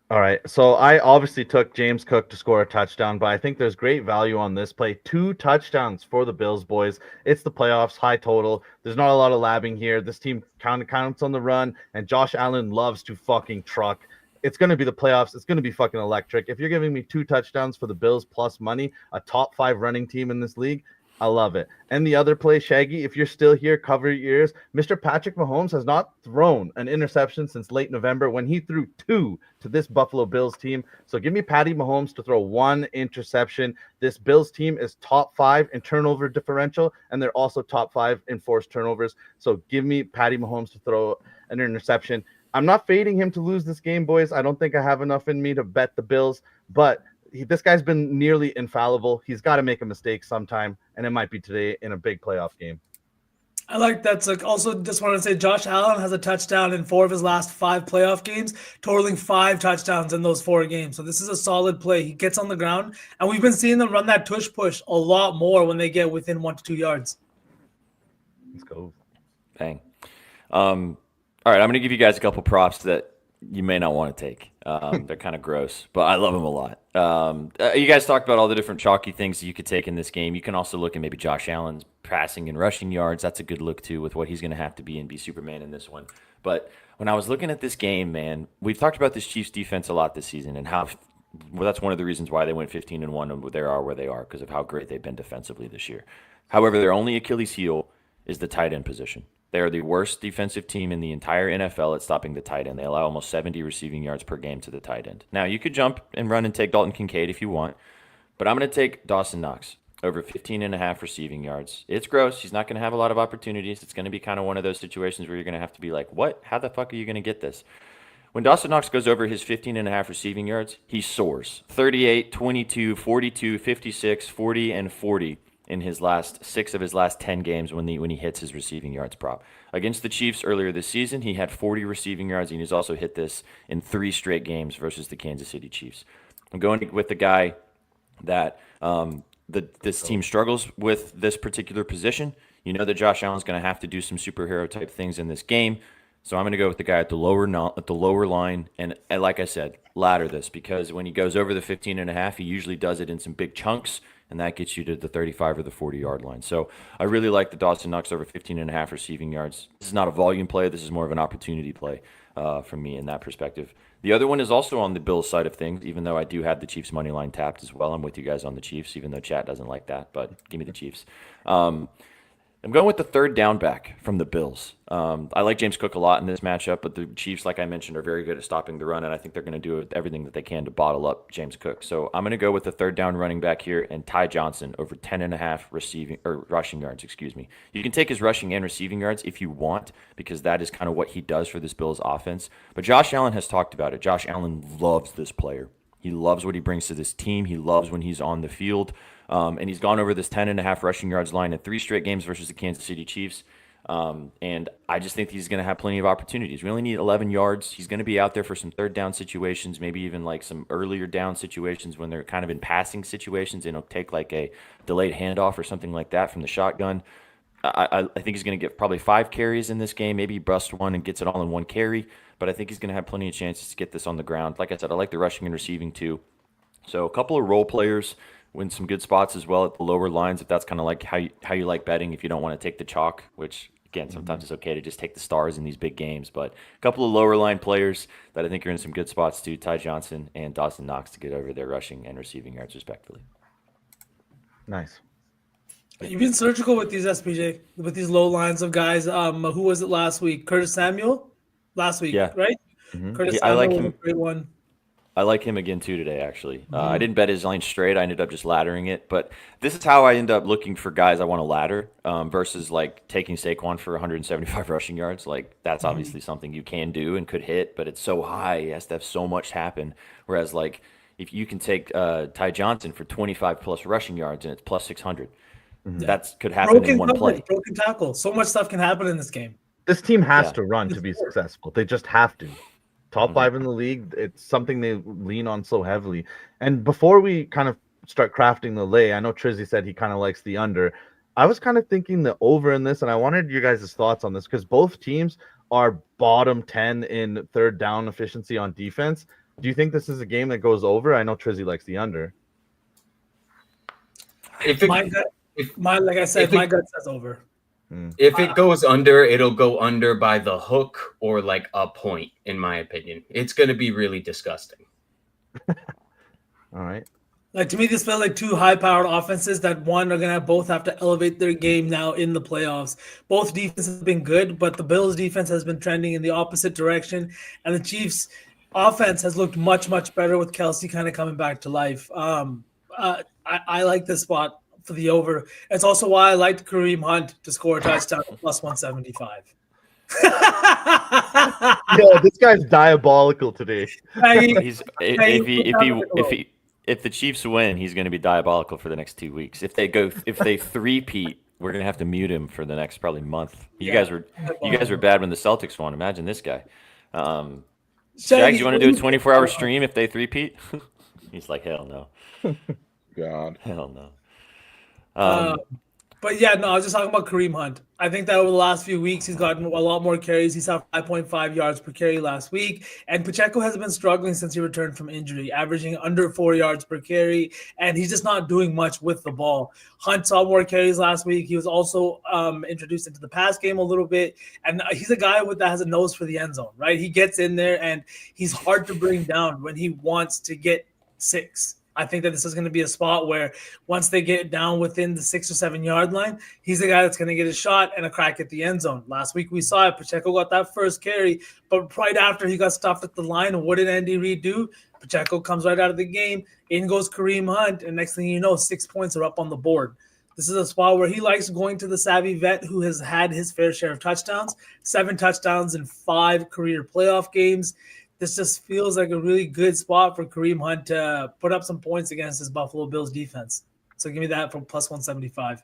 All right. So I obviously took James Cook to score a touchdown, but I think there's great value on this play. 2 touchdowns for the Bills, boys. It's the playoffs, high total. There's not a lot of labbing here. This team kind of counts on the run, and Josh Allen loves to fucking truck. It's going to be the playoffs. It's going to be fucking electric. If you're giving me 2 touchdowns for the Bills plus money, a top 5 running team in this league, I love it. And the other play, Shaggy, if you're still here, cover your ears. Mr. Patrick Mahomes has not thrown an interception since late November when he threw 2 to this Buffalo Bills team. So give me Patty Mahomes to throw 1 interception. This Bills team is top 5 in turnover differential, and they're also top 5 in forced turnovers. So give me Patty Mahomes to throw an interception. I'm not fading him to lose this game, boys. I don't think I have enough in me to bet the Bills, but this guy's been nearly infallible. He's got to make a mistake sometime, and it might be today in a big playoff game. I like that. So also just want to say Josh Allen has a touchdown in 4 of his last 5 playoff games, totaling 5 touchdowns in those 4 games. So this is a solid play. He gets on the ground, and we've been seeing them run that tush push a lot more when they get within 1 to 2 yards. Let's go. Bang. All right, I'm going to give you guys a couple props that you may not want to take. They're kind of gross, but I love them a lot. You guys talked about all the different chalky things that you could take in this game. You can also look at maybe Josh Allen's passing and rushing yards. That's a good look, too, with what he's going to have to be and be Superman in this one. But when I was looking at this game, man, we've talked about this Chiefs defense a lot this season and how that's one of the reasons why they went 15-1 and they are where they are because of how great they've been defensively this year. However, their only Achilles heel is the tight end position. They are the worst defensive team in the entire NFL at stopping the tight end. They allow almost 70 receiving yards per game to the tight end. Now, you could jump and run and take Dalton Kincaid if you want, but I'm going to take Dawson Knox over 15.5 receiving yards. It's gross. He's not going to have a lot of opportunities. It's going to be kind of one of those situations where you're going to have to be like, what? How the fuck are you going to get this? When Dawson Knox goes over his 15.5 receiving yards, he soars. 38, 22, 42, 56, 40, and 40. In his last 6 of his last 10 games when he hits his receiving yards prop. Against the Chiefs earlier this season, he had 40 receiving yards, and he's also hit this in 3 straight games versus the Kansas City Chiefs. I'm going with the guy that this team struggles with this particular position. You know that Josh Allen's going to have to do some superhero-type things in this game, so I'm going to go with the guy at the lower line, and like I said, ladder this, because when he goes over the 15.5, he usually does it in some big chunks, and that gets you to the 35 or the 40-yard line. So I really like the Dawson Knox over 15.5 receiving yards. This is not a volume play. This is more of an opportunity play. from me in that perspective. The other one is also on the Bills side of things, even though I do have the Chiefs money line tapped as well. I'm with you guys on the Chiefs, even though chat doesn't like that, but give me the Chiefs. I'm going with the third down back from the Bills. I like James Cook a lot in this matchup, but the Chiefs, like I mentioned, are very good at stopping the run, and I think they're going to do everything that they can to bottle up James Cook. So I'm going to go with the third down running back here and Ty Johnson over 10.5 rushing yards. Excuse me. You can take his rushing and receiving yards if you want, because that is kind of what he does for this Bills offense. But Josh Allen has talked about it. Josh Allen loves this player. He loves what he brings to this team. He loves when he's on the field. And he's gone over this 10.5 rushing yards line in 3 straight games versus the Kansas City Chiefs. And I just think he's going to have plenty of opportunities. We only need 11 yards. He's going to be out there for some third down situations, maybe even like some earlier down situations when they're kind of in passing situations, and he'll take like a delayed handoff or something like that from the shotgun. I think he's going to get probably 5 carries in this game. Maybe he busts one and gets it all in 1 carry, but I think he's going to have plenty of chances to get this on the ground. Like I said, I like the rushing and receiving too. So a couple of role players win some good spots as well at the lower lines, if that's kind of like how you like betting, if you don't want to take the chalk, which again, sometimes it's okay to just take the stars in these big games. But a couple of lower line players that I think are in some good spots too, Ty Johnson and Dawson Knox, to get over their rushing and receiving yards respectively. Nice. You've been surgical with these SPJ, with these low lines of guys. Who was it last week? Curtis Samuel? Last week, Yeah. right? Mhm. Curtis I Samuel like was him. a great one. I like him again too today, actually. I didn't bet his line straight. I ended up just laddering it. But this is how I end up looking for guys I want to ladder versus like taking Saquon for 175 rushing yards. Like that's obviously something you can do and could hit, but it's so high. He has to have so much happen. Whereas like if you can take Ty Johnson for 25 plus rushing yards and it's plus 600, that could happen in one play. Broken tackle. So much stuff can happen in this game. This team has Yeah. to run to be successful. They just have to. Top 5 in the league. It's something they lean on so heavily. And before we kind of start crafting the lay, I know Trizzy said he kind of likes the under. I was kind of thinking the over in this, and I wanted your guys' thoughts on this because both teams are bottom 10 in third down efficiency on defense. Do you think this is a game that goes over? I know Trizzy likes the under. My gut says over. If it goes under, it'll go under by the hook or like a point, in my opinion. It's going to be really disgusting. All right. Like to me, this felt like 2 high-powered offenses that both have to elevate their game now in the playoffs. Both defenses have been good, but the Bills' defense has been trending in the opposite direction, and the Chiefs' offense has looked much, much better with Kelsey kind of coming back to life. I like this spot for the over. It's also why I liked Kareem Hunt to score a touchdown at plus 175. Yo, this guy's diabolical today. If the Chiefs win, he's going to be diabolical for the next 2 weeks. If they three-peat, we're going to have to mute him for the next probably month. You guys were bad when the Celtics won. Imagine this guy. Jags, you want to do a 24-hour stream if they three-peat? He's like, hell no. God. Hell no. But yeah, no, I was just talking about Kareem Hunt. I think that over the last few weeks, he's gotten a lot more carries. He saw 5.5 yards per carry last week. And Pacheco has been struggling since he returned from injury, averaging under 4 yards per carry. And he's just not doing much with the ball. Hunt saw more carries last week. He was also introduced into the pass game a little bit. And he's a guy that has a nose for the end zone, right? He gets in there and he's hard to bring down when he wants to get 6. I think that this is going to be a spot where once they get down within the 6 or 7 yard line, he's the guy that's going to get a shot and a crack at the end zone. Last week we saw it. Pacheco got that first carry, but right after he got stuffed at the line, and what did Andy Reid do? Pacheco comes right out of the game. In goes Kareem Hunt, and next thing you know, 6 points are up on the board. This is a spot where he likes going to the savvy vet who has had his fair share of touchdowns, 7 touchdowns in 5 career playoff games. This just feels like a really good spot for Kareem Hunt to put up some points against his Buffalo Bills defense. So give me that for plus 175.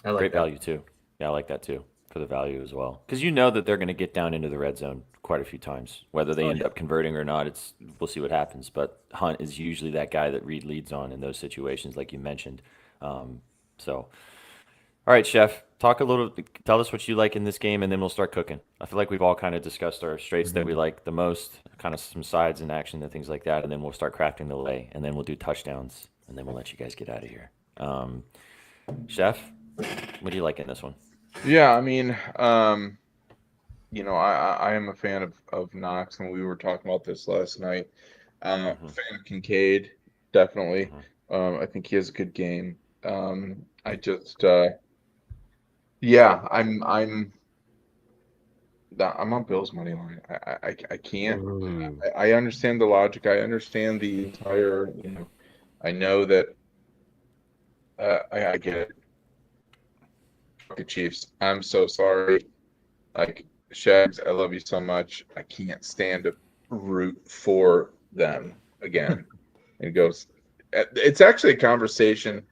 I like Great that. value too. Yeah, I like that too for the value as well. Because you know that they're going to get down into the red zone quite a few times. Whether they end up converting or not, we'll see what happens. But Hunt is usually that guy that Reed leads on in those situations, like you mentioned. All right, Chef, tell us what you like in this game, and then we'll start cooking. I feel like we've all kind of discussed our straights that we like the most, kind of some sides in action and things like that, and then we'll start crafting the lay, and then we'll do touchdowns, and then we'll let you guys get out of here. Chef, what do you like in this one? Yeah, I mean, I am a fan of Knox, and we were talking about this last night. Fan of Kincaid, definitely. I think he has a good game. I just, yeah, I'm on Bills money line. I can't. I understand the logic. I understand the entire. I know that. I get it. Fuck the Chiefs. I'm so sorry. Like Shags, I love you so much. I can't stand to root for them again. And it goes. It's actually a conversation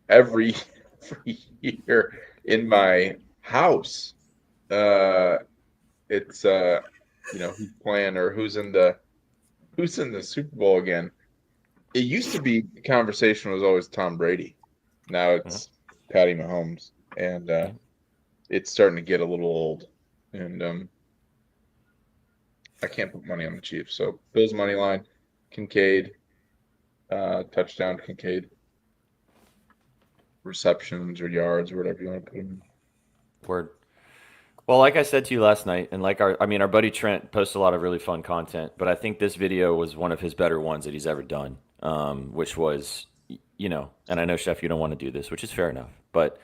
every year in my house. It's who's playing or who's in the Super Bowl again. It used to be the conversation was always Tom Brady. Now it's Patty Mahomes, and it's starting to get a little old. And I can't put money on the Chiefs. So Bills money line, Kincaid, touchdown Kincaid, receptions or yards or whatever you want to put them in. Word. Well, like I said to you last night, and like our buddy Trent posts a lot of really fun content, but I think this video was one of his better ones that he's ever done, which was, and I know, Chef, you don't want to do this, which is fair enough, but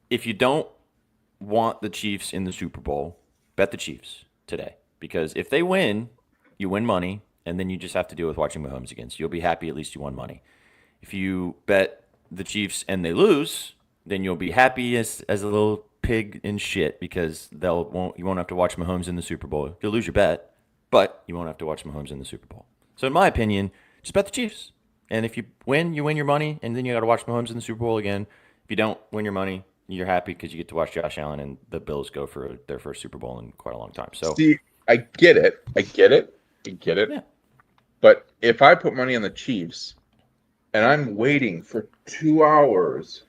if you don't want the Chiefs in the Super Bowl, bet the Chiefs today, because if they win, you win money, and then you just have to deal with watching Mahomes again, so you'll be happy at least you won money. If you bet the Chiefs and they lose, then you'll be happy as a little pig in shit, because you won't have to watch Mahomes in the Super Bowl. You'll lose your bet, but you won't have to watch Mahomes in the Super Bowl. So in my opinion, just bet the Chiefs. And if you win your money, and then you got to watch Mahomes in the Super Bowl again. If you don't win your money, you're happy because you get to watch Josh Allen and the Bills go for their first Super Bowl in quite a long time. So see, I get it. Yeah. But if I put money on the Chiefs and I'm waiting for 2 hours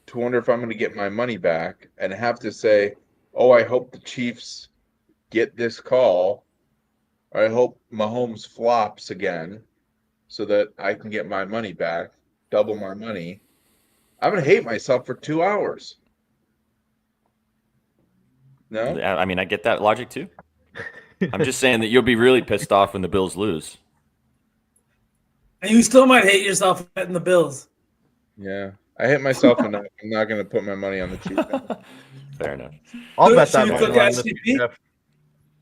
to wonder if I'm going to get my money back and have to say, oh, I hope the Chiefs get this call, or I hope Mahomes flops again so that I can get my money back, double my money, I'm going to hate myself for 2 hours. No? I mean, I get that logic too. I'm just saying that you'll be really pissed off when the Bills lose. And you still might hate yourself betting the Bills. Yeah. I hate myself enough. I'm not going to put my money on the Chiefs. Fair enough. I'll bet that Should we money cook line SGP? this week, Jeff.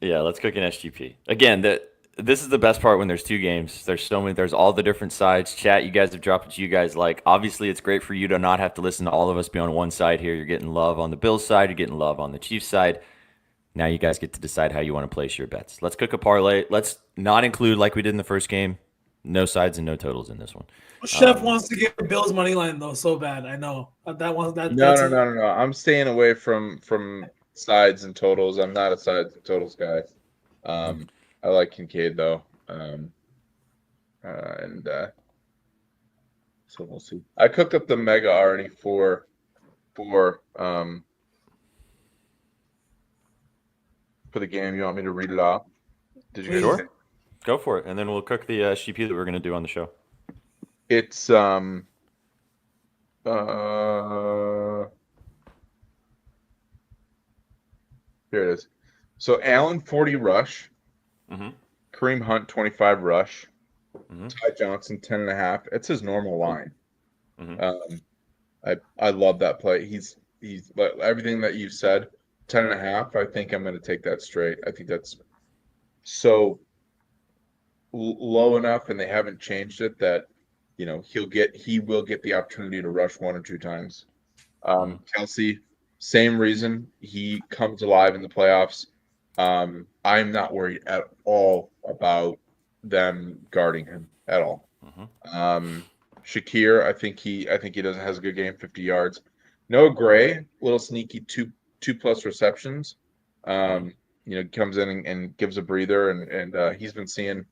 Yeah, let's cook an SGP. Again, this is the best part when there's two games. There's all the different sides. Chat, you guys have dropped what you guys like. Obviously, it's great for you to not have to listen to all of us be on one side here. You're getting love on the Bills side. You're getting love on the Chiefs side. Now you guys get to decide how you want to place your bets. Let's cook a parlay. Let's not include, like we did in the first game, no sides and no totals in this one. Chef wants to get Bills money line though so bad. I know No. I'm staying away from sides and totals. I'm not a sides and totals guy. I like Kincaid though, and so we'll see. I cooked up the mega already for the game. You want me to read it off? Did you? Sure. Go for it, and then we'll cook the SGP that we're going to do on the show. It's here it is. So Allen 40 rush, Kareem Hunt 25 rush, Ty Johnson 10.5. It's his normal line. I love that play. He's everything that you said. 10.5. I think I'm going to take that straight. I think that's so low enough, and they haven't changed it that he will get the opportunity to rush one or two times. Kelsey, same reason, he comes alive in the playoffs. I'm not worried at all about them guarding him at all. Shakir, I think he has a good game, 50 yards. Noah Gray, little sneaky two plus receptions. Comes in and gives a breather, and he's been seeing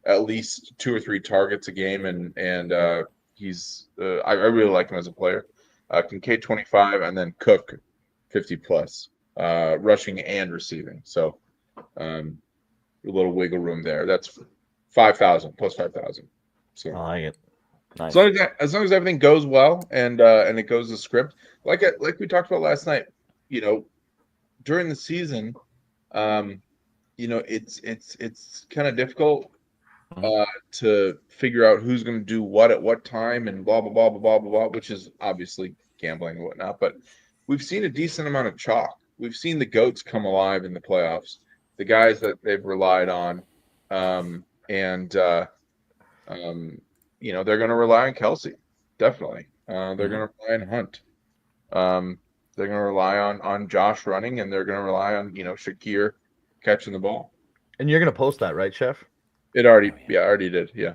at least 2 or 3 targets a game, and he's I really like him as a player. Kincaid 25, and then Cook 50 plus, rushing and receiving. So a little wiggle room there. That's 5,000 plus 5,000. So I like it. Nice. as long as everything goes well and it goes the script, like we talked about last night, during the season, it's kind of difficult to figure out who's going to do what at what time and blah blah blah blah blah blah blah, which is obviously gambling and whatnot. But we've seen a decent amount of chalk. We've seen the goats come alive in the playoffs, the guys that they've relied on, and they're going to rely on Kelsey, definitely. They're going to rely on Hunt. They're going to rely on Josh running, and they're going to rely on Shakir catching the ball. And you're gonna post that, right, Chef? It already, I already did, yeah.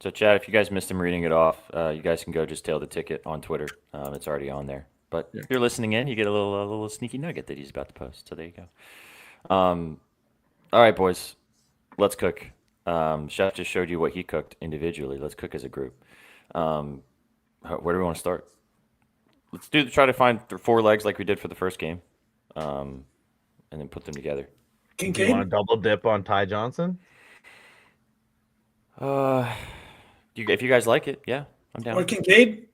So, Chad, if you guys missed him reading it off, you guys can go just tail the ticket on Twitter. It's already on there. But if you're listening in, you get a little sneaky nugget that he's about to post. So there you go. All right, boys, let's cook. Chef just showed you what he cooked individually. Let's cook as a group. Where do we want to start? Let's try to find 4 legs like we did for the first game, and then put them together. Do you want to double dip on Ty Johnson? If you guys like it, yeah, I'm down. Or Kincaid?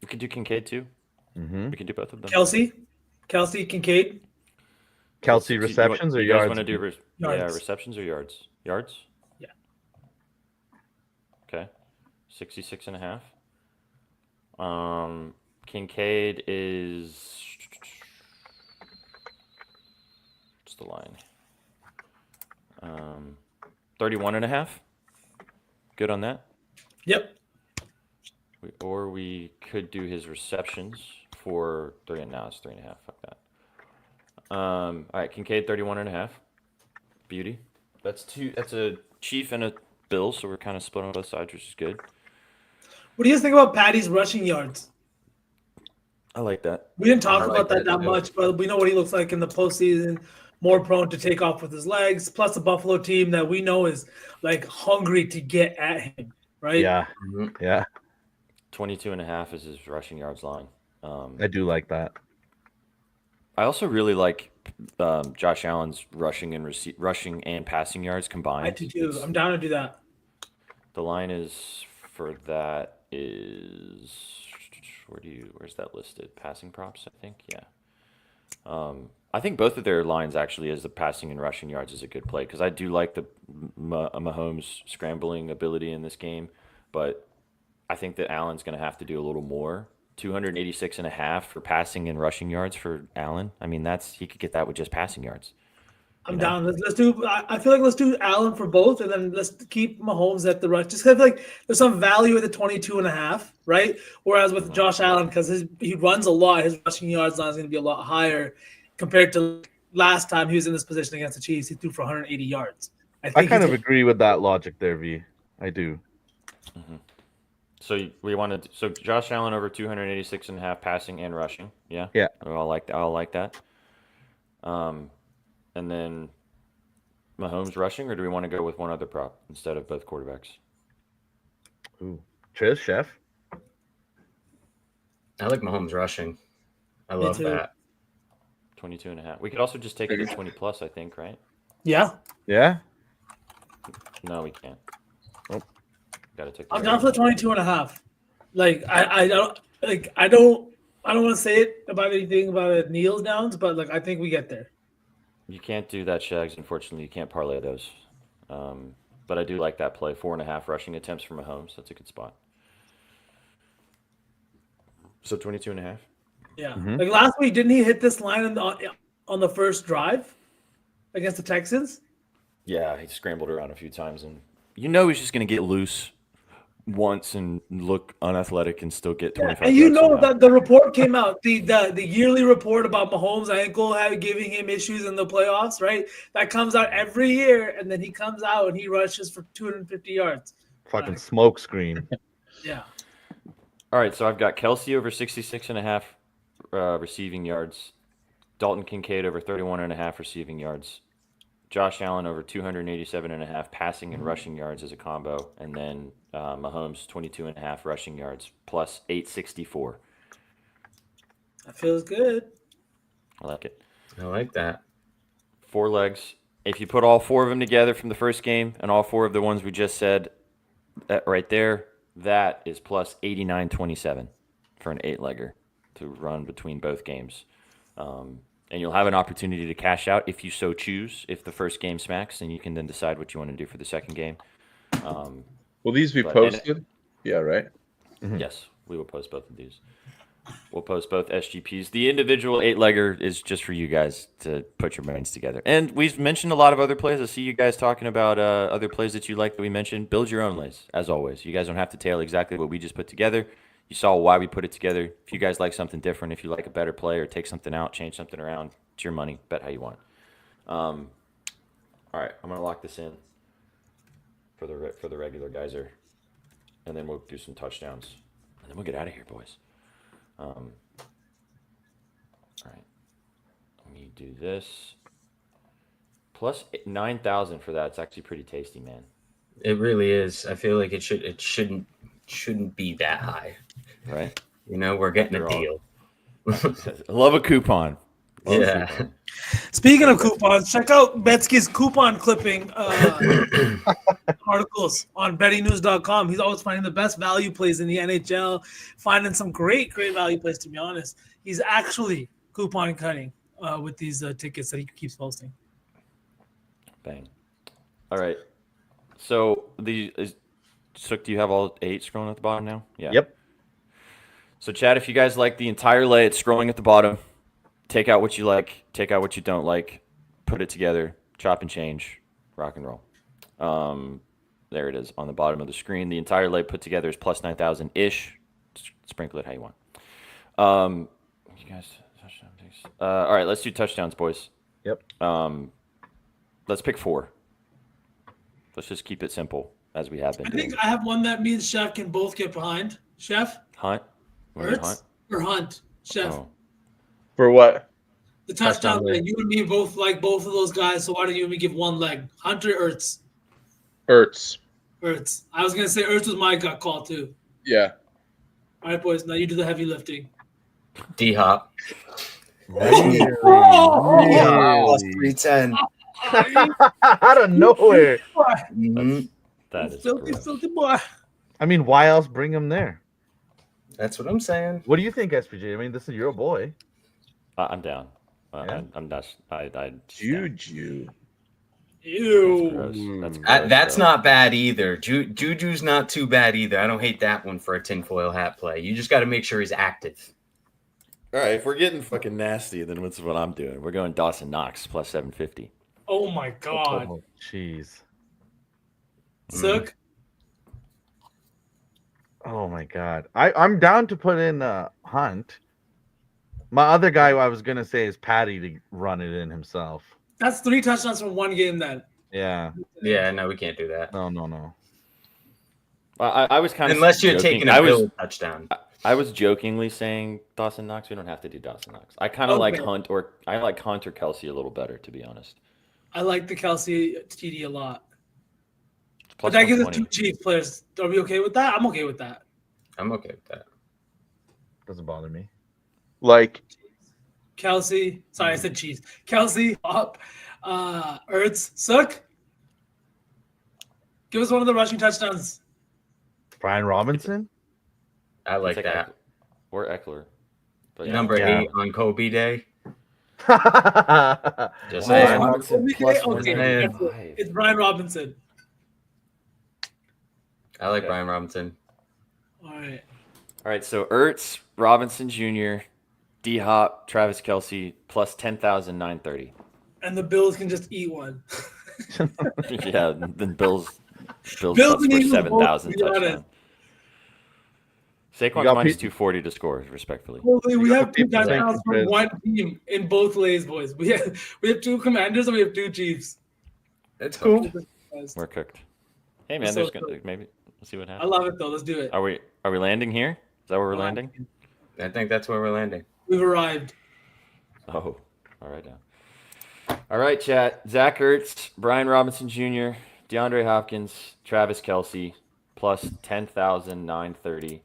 We can do Kincaid too. Mm-hmm. We can do both of them. Kelsey, Kincaid. Kelsey receptions or you guys yards? want to do Yards. receptions or yards? Yards? Yeah. Okay. 66.5. Kincaid is what's the line? 31.5. Good on that. Yep. Or we could do his receptions for 3, and now it's 3.5. Fuck that. All right, Kincaid 31.5. Beauty. That's a Chief and a Bill, so we're kind of split on both sides, which is good. What do you guys think about Patty's rushing yards? I like that. We didn't talk I about like that that too. much, but we know what he looks like in the postseason. More prone to take off with his legs, plus a Buffalo team that we know is like hungry to get at him, right? Yeah, yeah. 22.5 is his rushing yards line. I do like that. I also really like Josh Allen's rushing and passing yards combined. I do too. I'm down to do that. The line is for that is where's that listed? Passing props, I think. Yeah. I think both of their lines actually as the passing and rushing yards is a good play because I do like the Mahomes scrambling ability in this game, but I think that Allen's going to have to do a little more. 286.5 for passing and rushing yards for Allen. I mean, he could get that with just passing yards. I'm down. Let's do. I feel like let's do Allen for both, and then let's keep Mahomes at the rush. Just because like there's some value at the 22.5, right? Whereas with Josh Allen, because he runs a lot, his rushing yards line is going to be a lot higher compared to last time he was in this position against the Chiefs. He threw for 180 yards. I kind of agree with that logic there, V. I do. Mm-hmm. So we wanted Josh Allen over 286.5 passing and rushing. Yeah. Yeah. I'll like that. And then Mahomes rushing, or do we want to go with one other prop instead of both quarterbacks? Ooh. Triz, Chef? I like Mahomes rushing. I love that. 22.5. We could also just take it to 20 plus, I think, right? Yeah. Yeah? No, we can't. Oh. Gotta take. I'm down for the 22.5. Like I don't want to say it about anything about it kneels downs, but like I think we get there. You can't do that, Shags. Unfortunately, you can't parlay those. But I do like that play. 4.5 rushing attempts for Mahomes. That's a good spot. So 22.5. Yeah. Mm-hmm. Like last week, didn't he hit this line on the first drive against the Texans? Yeah, he scrambled around a few times, and he's just going to get loose once and look unathletic and still get 25. And you know that the report came out, the yearly report about Mahomes' ankle giving him issues in the playoffs, right? That comes out every year, and then he comes out and he rushes for 250 yards. Fucking smoke screen. Yeah. All right, so I've got Kelsey over 66.5 receiving yards, Dalton Kincaid over 31.5 receiving yards, Josh Allen over 287.5 passing and rushing yards as a combo, and then Mahomes 22.5 rushing yards plus 864. That feels good. I like it. I like that. 4 legs. If you put all 4 of them together from the first game and all 4 of the ones we just said right there, that is plus 89.27 for an 8-legger to run between both games. And you'll have an opportunity to cash out if you so choose. If the first game smacks, and you can then decide what you want to do for the second game. Will these be but- posted? Yeah, right. Yes, we will post both of these. We'll post both SGPs. The individual 8-legger is just for you guys to put your brains together. And we've mentioned a lot of other plays. I see you guys talking about other plays that you like that we mentioned. Build your own lays, as always. You guys don't have to tail exactly what we just put together. You saw why we put it together. If you guys like something different, if you like a better play or take something out, change something around, it's your money. Bet how you want. All right, I'm going to lock this in for the regular geyser. And then we'll do some touchdowns. And then we'll get out of here, boys. All right. Let me do this. Plus 9,000 for that. It's actually pretty tasty, man. It really is. I feel like it shouldn't be that high. Right? You know, we're getting a After deal. I love a coupon. Love a Yeah. coupon. Speaking of coupons, check out Betsky's coupon clipping articles on bettingnews.com. He's always finding the best value plays in the NHL, finding some great value plays, to be honest. He's actually coupon cutting with these tickets that he keeps posting. Bang. All right. So Sook, do you have all 8 scrolling at the bottom now? Yeah. Yep. So Chad, if you guys like the entire lay, it's scrolling at the bottom. Take out what you like, take out what you don't like, put it together, chop and change, rock and roll. There it is on the bottom of the screen. The entire lay put together is plus 9,000-ish. Sprinkle it how you want. You guys, touchdown picks. All right, let's do touchdowns, boys. Yep. Let's pick 4. Let's just keep it simple as we have been I doing. think I have one that me and Chef can both get behind. Chef? Hunt? We're in Ertz or Hunt? Chef. Oh. For what? The touchdown Touchdown leg. You and me both like both of those guys, so why don't you and me give one leg? Hunter, Ertz. Ertz. Ertz. I was going to say Ertz was my gut call, too. Yeah. All right, boys. Now you do the heavy lifting. D-Hop. Really? 310. Out of nowhere. That is Filthy, gross. filthy boy. I mean, why else bring him there? That's what I'm saying. What do you think, SPJ? I mean, this is your boy. I'm down. Yeah. I'm not. Juju. Ew. That's gross. That's bro. not bad either. Juju's not too bad either. I don't hate that one for a tinfoil hat play. You just got to make sure he's active. All right, if we're getting fucking nasty, then what's what I'm doing? We're going Dawson Knox plus 750. Oh, my God. Oh, jeez. Sook? Oh my God. I'm down to put in Hunt. My other guy I was gonna say is Patty to run it in himself. That's 3 touchdowns from one game then. Yeah. Yeah, no, we can't do that. No. I was kind of Unless you're joking. taking a Bill touchdown. I was jokingly saying Dawson Knox. We don't have to do Dawson Knox. I kind of like Okay. Hunt or Kelsey a little better, to be honest. I like the Kelsey TD a lot. Plus But that gives us 120. 2 Chiefs players. Are we okay with that? I'm okay with that. I'm okay with that. Doesn't bother me. Like, Kelsey. Sorry, I said Chiefs. Kelsey, up. Ertz, Sook. Give us one of the rushing touchdowns. Brian Robinson? I like Take that. Eckler. Or Eckler. But yeah. Number Yeah. 8 on Kobe Day. Just Brian saying. Robinson Okay, plus okay, 195. it's Brian Robinson. I like Okay. Brian Robinson. All right. All right, so Ertz, Robinson Jr., D-Hop, Travis Kelsey, plus 10,930. And the Bills can just eat one. Yeah, then Bills Bills plus and for Eagles 7,000 both, to be honest. touchdown. Saquon's got minus Pete- 240 to score, respectfully. Holy, we got have 2 people saying touchdowns from Chris. one team in both lays, boys. We have 2 Commanders and we have 2 Chiefs. That's cool. We're cooked. Hey man, So there's cool. gonna maybe let's see what I happens. love it though. Let's do it. Are we landing here? Is that where we're landing? I think that's where we're landing. We've arrived. Oh, all right now. All right, chat. Zach Ertz, Brian Robinson Jr., DeAndre Hopkins, Travis Kelsey, plus 10,930.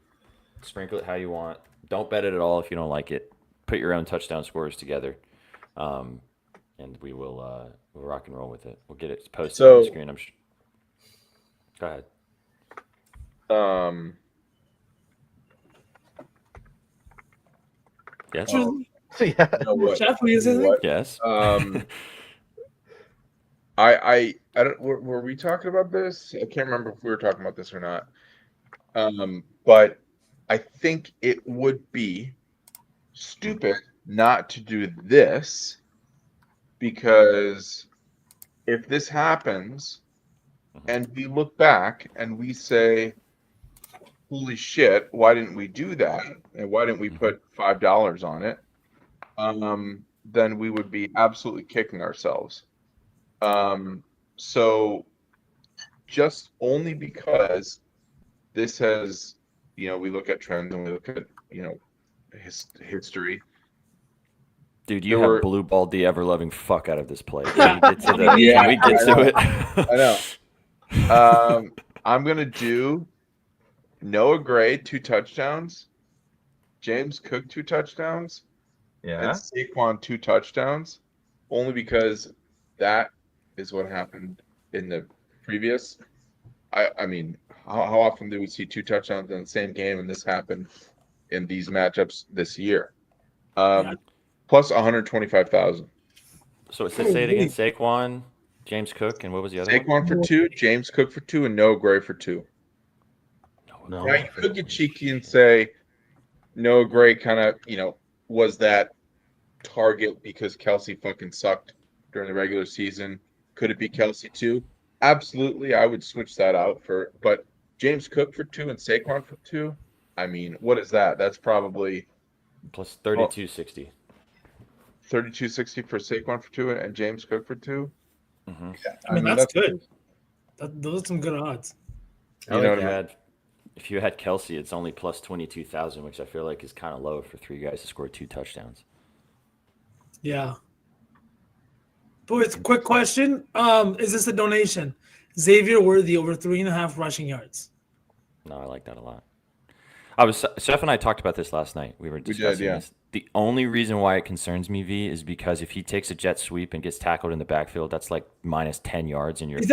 Sprinkle it how you want. Don't bet it at all if you don't like it. Put your own touchdown scores together, and we will we'll rock and roll with it. We'll get it posted on the So- screen. I'm sure. Go ahead. um, Yes. Yeah. You know what? Chef, will you say You know what? Yes. I don't. Were we talking about this? I can't remember if we were talking about this or not. But I think it would be stupid not to do this, because if this happens and we look back and we say, holy shit, why didn't we do that? And why didn't we put $5 on it? Then we would be absolutely kicking ourselves. So just only because this has, we look at trends and we look at, history. Dude, you There have were- blue balled the ever loving fuck out of this play. Can we get to the? Can we get to it? I know. I'm gonna do Noah Gray 2 touchdowns, James Cook 2 touchdowns, and Yeah. Saquon 2 touchdowns, only because that is what happened in the previous. I mean, how often do we see 2 touchdowns in the same game, and this happened in these matchups this year? Plus 125,000. So say it again. Saquon, James Cook, and what was the other one? Saquon for 2, James Cook for 2, and Noah Gray for 2. No. Now you could get cheeky and say Noah Gray kind of, was that target because Kelsey fucking sucked during the regular season. Could it be Kelsey too? Absolutely, I would switch that out but James Cook for 2 and Saquon for 2. I mean, what is that? That's probably Plus 3260. 3260 for Saquon for 2 and James Cook for 2. Mm-hmm. Yeah, I mean, that's good. Those are some good odds. You know what I mean? If you had Kelsey, it's only plus 22,000, which I feel like is kind of low for 3 guys to score 2 touchdowns. Yeah. Boys, quick question. Is this a donation? Xavier Worthy over 3.5 rushing yards. No, I like that a lot. Chef and I talked about this last night. We were discussing this. The only reason why it concerns me, V, is because if he takes a jet sweep and gets tackled in the backfield, that's like minus 10 yards in your. He's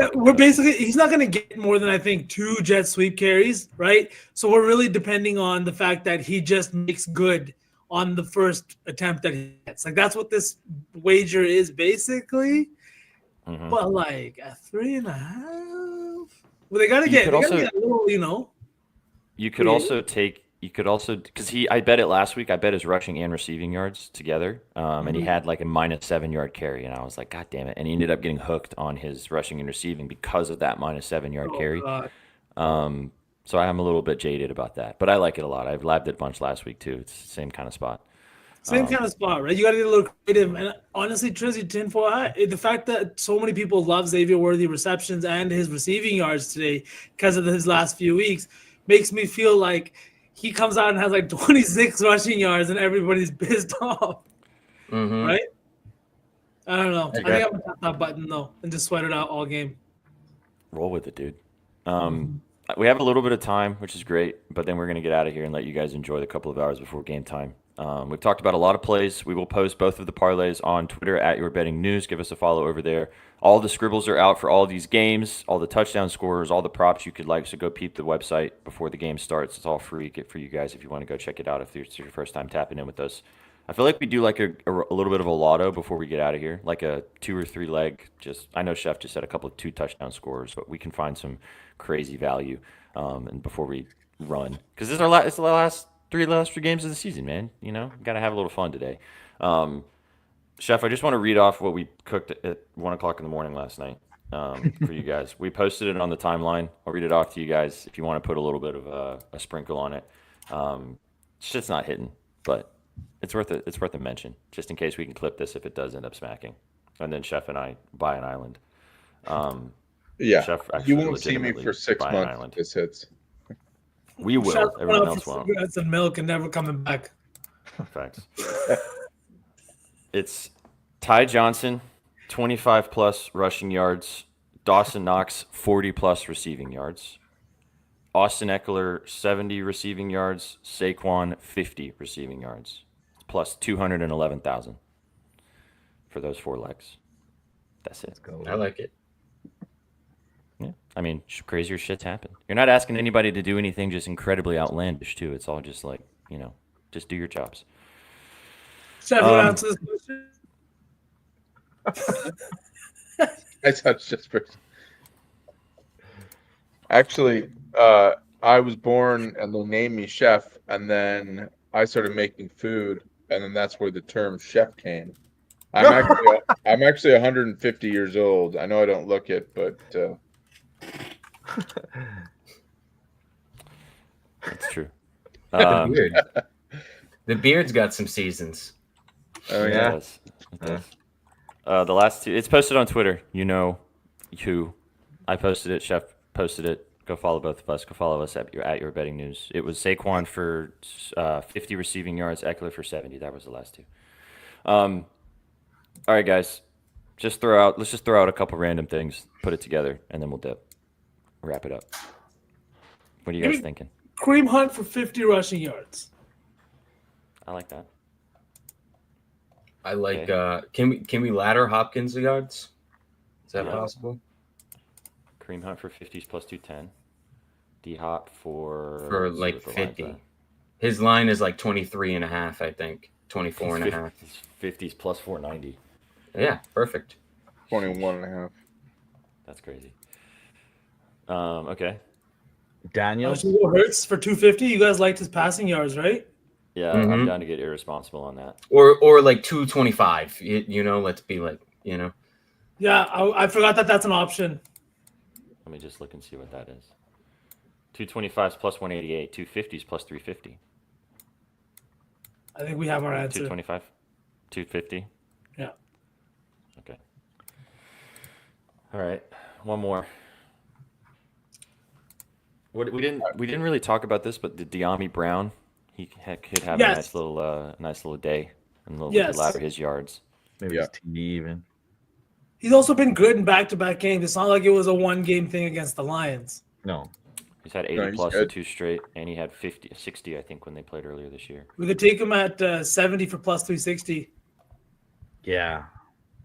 not going to get more than, I think, 2 jet sweep carries, right? So we're really depending on the fact that he just makes good on the first attempt that he gets. Like, that's what this wager is basically. Mm-hmm. But like a 3.5, well, they got to get a little, You could also because I bet it last week. I bet his rushing and receiving yards together, and he had like a minus 7 yard carry, and I was like, God damn it! And he ended up getting hooked on his rushing and receiving because of that minus 7 yard carry. So I am a little bit jaded about that, but I like it a lot. I've labbed it a bunch last week too. It's the same kind of spot. Same kind of spot, right? You got to get a little creative. And honestly, Trizzy, tinfoil hat, the fact that so many people love Xavier Worthy receptions and his receiving yards today because of his last few weeks makes me feel like he comes out and has like 26 rushing yards and everybody's pissed off. Mm-hmm. Right? I don't know. I think I'm going to tap that button, though, and just sweat it out all game. Roll with it, dude. We have a little bit of time, which is great, but then we're going to get out of here and let you guys enjoy the couple of hours before game time. We've talked about a lot of plays. We will post both of the parlays on Twitter at Your Betting News. Give us a follow over there. All the scribbles are out for all these games, all the touchdown scorers, all the props you could like. So go peep the website before the game starts. It's all free for you guys if you want to go check it out if it's your first time tapping in with us. I feel like we do like a little bit of a lotto before we get out of here, like a 2 or 3 leg. I know Chef just said a couple of 2 touchdown scorers, but we can find some crazy value and before we run, because it's the last three games of the season, man. Got to have a little fun today. Chef, I just want to read off what we cooked at 1 o'clock in the morning last night for you guys. We posted it on the timeline. I'll read it off to you guys if you want to put a little bit of a sprinkle on it. Shit's not hitting, but it's worth a mention just in case we can clip this if it does end up smacking. And then Chef and I buy an island. Yeah, Chef you won't see me for 6 months if this hits. We will. Chef Everyone else won't. Cigarettes and milk and never coming back. Facts. It's Ty Johnson, 25+ rushing yards. Dawson Knox, 40+ receiving yards. Austin Eckler, 70 receiving yards. Saquon, 50 receiving yards. Plus 211,000 for those 4 legs. That's it. I like it. Yeah, I mean, crazier shit's happen. You're not asking anybody to do anything just incredibly outlandish, too. It's all just like, just do your jobs. Chef, you want to answer this question? I touched just for. Actually, I was born and they named me chef, and then I started making food, and then that's where the term chef came. I'm actually 150 years old. I know I don't look it, but That's true. The beard. The beard's got some seasons. oh It yeah. does. It does. The last two, it's posted on Twitter. You know who. I posted it. Chef posted it. Go follow both of us. Go follow us at your betting news. It was Saquon for 50 receiving yards, Eckler for 70. That was the last two. All right, guys. Let's just throw out a couple random things, put it together, and then we'll dip. Wrap it up. What are you guys thinking? Kareem Hunt for 50 rushing yards. I like that. I like. Can we ladder Hopkins the yards? Is that possible? Kareem Hunt for 50s plus 210. D Hop For like 50. His line is like 23 and a half, I think. 24 and a half. 50s plus 490. Yeah, perfect. 21 and a half. That's crazy. Okay. Daniel. Hurts for 250. You guys liked his passing yards, right? Yeah, I'm down to get irresponsible on that. Or like 225. You know, let's be like, you know. Yeah, I forgot that's an option. Let me just look and see what that is. 225s plus 188. 250s plus 350. I think we have our answer. 225. 250. Yeah. Okay. All right. One more. We didn't really talk about this, but the De'Ami Brown, he could have a nice little day and ladder his yards. Maybe his TV even. He's also been good in back-to-back games. It's not like it was a one-game thing against the Lions. No. He's had 80 plus in 2 straight, and he had 60, I think, when they played earlier this year. We could take him at 70 for plus 360. Yeah.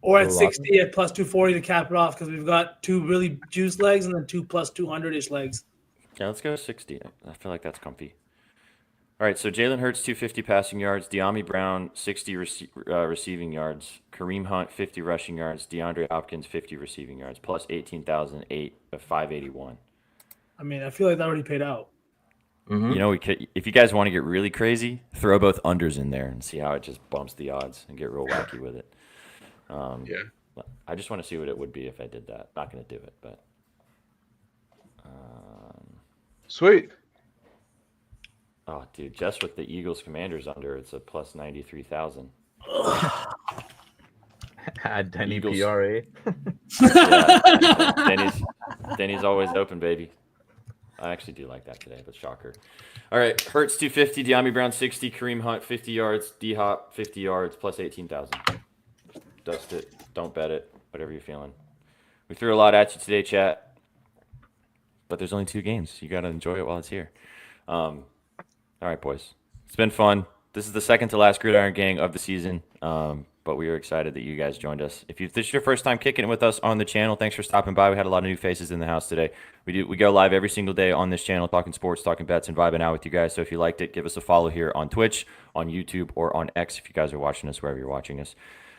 Or at 60 at plus 240 to cap it off, because we've got 2 really juiced legs and then 2 plus 200-ish legs. Yeah, let's go 60. I feel like that's comfy. All right, so Jalen Hurts, 250 passing yards. De'Ami Brown, 60 receiving yards. Kareem Hunt, 50 rushing yards. DeAndre Hopkins, 50 receiving yards. Plus 18,008 of 581. I mean, I feel like that already paid out. Mm-hmm. You know, if you guys want to get really crazy, throw both unders in there and see how it just bumps the odds and get real wacky with it. Yeah. I just want to see what it would be if I did that. Not going to do it, but. Sweet. Oh, dude, just with the Eagles Commanders under, it's a plus 93,000. Had Denny Eagles. PRA. Yeah, Denny's always open, baby. I actually do like that today, but shocker. All right, Hurts 250, De'Ami Brown 60, Kareem Hunt 50 yards, D-Hop 50 yards, plus 18,000. Dust it. Don't bet it. Whatever you're feeling. We threw a lot at you today, chat. But there's only 2 games. You got to enjoy it while it's here. All right, boys. It's been fun. This is the second to last Gridiron Gang of the season. But we are excited that you guys joined us. If this is your first time kicking it with us on the channel, thanks for stopping by. We had a lot of new faces in the house today. We go live every single day on this channel, talking sports, talking bets, and vibing out with you guys. So if you liked it, give us a follow here on Twitch, on YouTube, or on X if you guys are watching us, wherever you're watching us.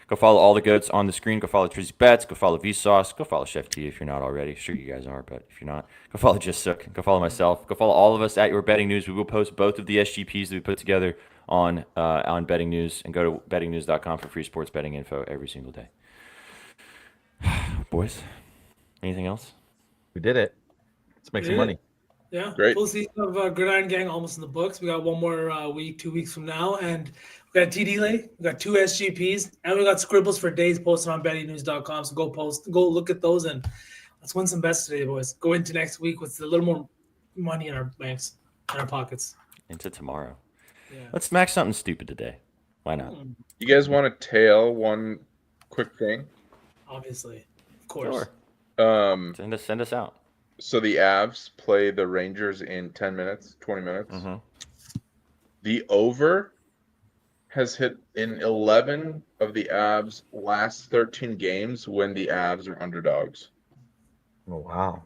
Go follow all the goats on the screen. Go follow Trizzy Bets. Go follow Vsauce. Go follow Chef T if you're not already. Sure you guys are, but if you're not, go follow Just Sook. Go follow myself. Go follow all of us at Your Betting News. We will post both of the SGPs that we put together on Betting News, and go to bettingnews.com for free sports betting info every single day. Boys, anything else? We did it. Let's make some money. Yeah, Great. Full season of Gridiron Gang almost in the books. We got one more week, 2 weeks from now, and we got TD Lay, we got 2 SGPs, and we got scribbles for days posted on bettingnews.com. So go look at those, and let's win some bets today, boys. Go into next week with a little more money in our banks, in our pockets. Into tomorrow. Yeah. Let's smack something stupid today. Why not? You guys want to tail one quick thing? Obviously, of course. Sure. Send us out. So the Avs play the Rangers in 10 minutes, 20 minutes. Mm-hmm. The over has hit in 11 of the Avs' last 13 games when the Avs are underdogs. Oh, wow.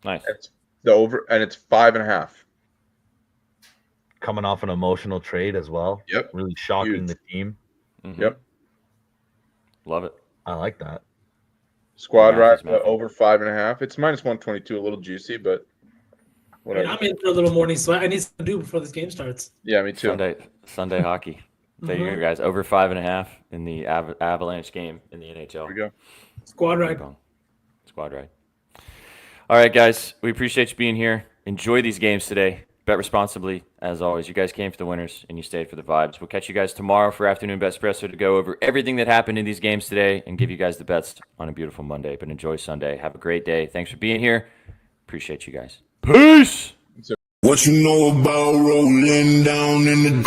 Nice. It's the over, and it's 5.5. Coming off an emotional trade as well. Yep. Really shocking Huge. the team. Mm-hmm. Yep. Love it. I like that. Squad Matthews, ride over 5.5. It's minus 122, a little juicy, but I mean, whatever. I'm in for a little morning sweat. I need something to do before this game starts. Yeah, me too. Sunday hockey. There you go, guys. Over 5.5 in the Avalanche game in the NHL. There we go. Squad ride. Squad ride. All right, guys. We appreciate you being here. Enjoy these games today. Bet responsibly, as always. You guys came for the winners, and you stayed for the vibes. We'll catch you guys tomorrow for Afternoon Bet Espresso to go over everything that happened in these games today and give you guys the bets on a beautiful Monday. But enjoy Sunday. Have a great day. Thanks for being here. Appreciate you guys. Peace! What you know about rolling down in the deep?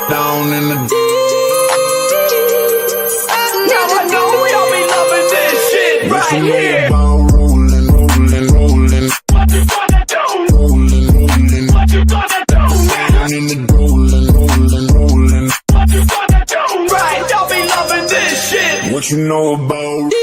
Down in the deep. Now I know we all be loving this shit right here. Rolling. What you gonna do? Rolling. What you gonna do? Down in the rolling. What you gonna do? Right, y'all be loving this shit. What you know about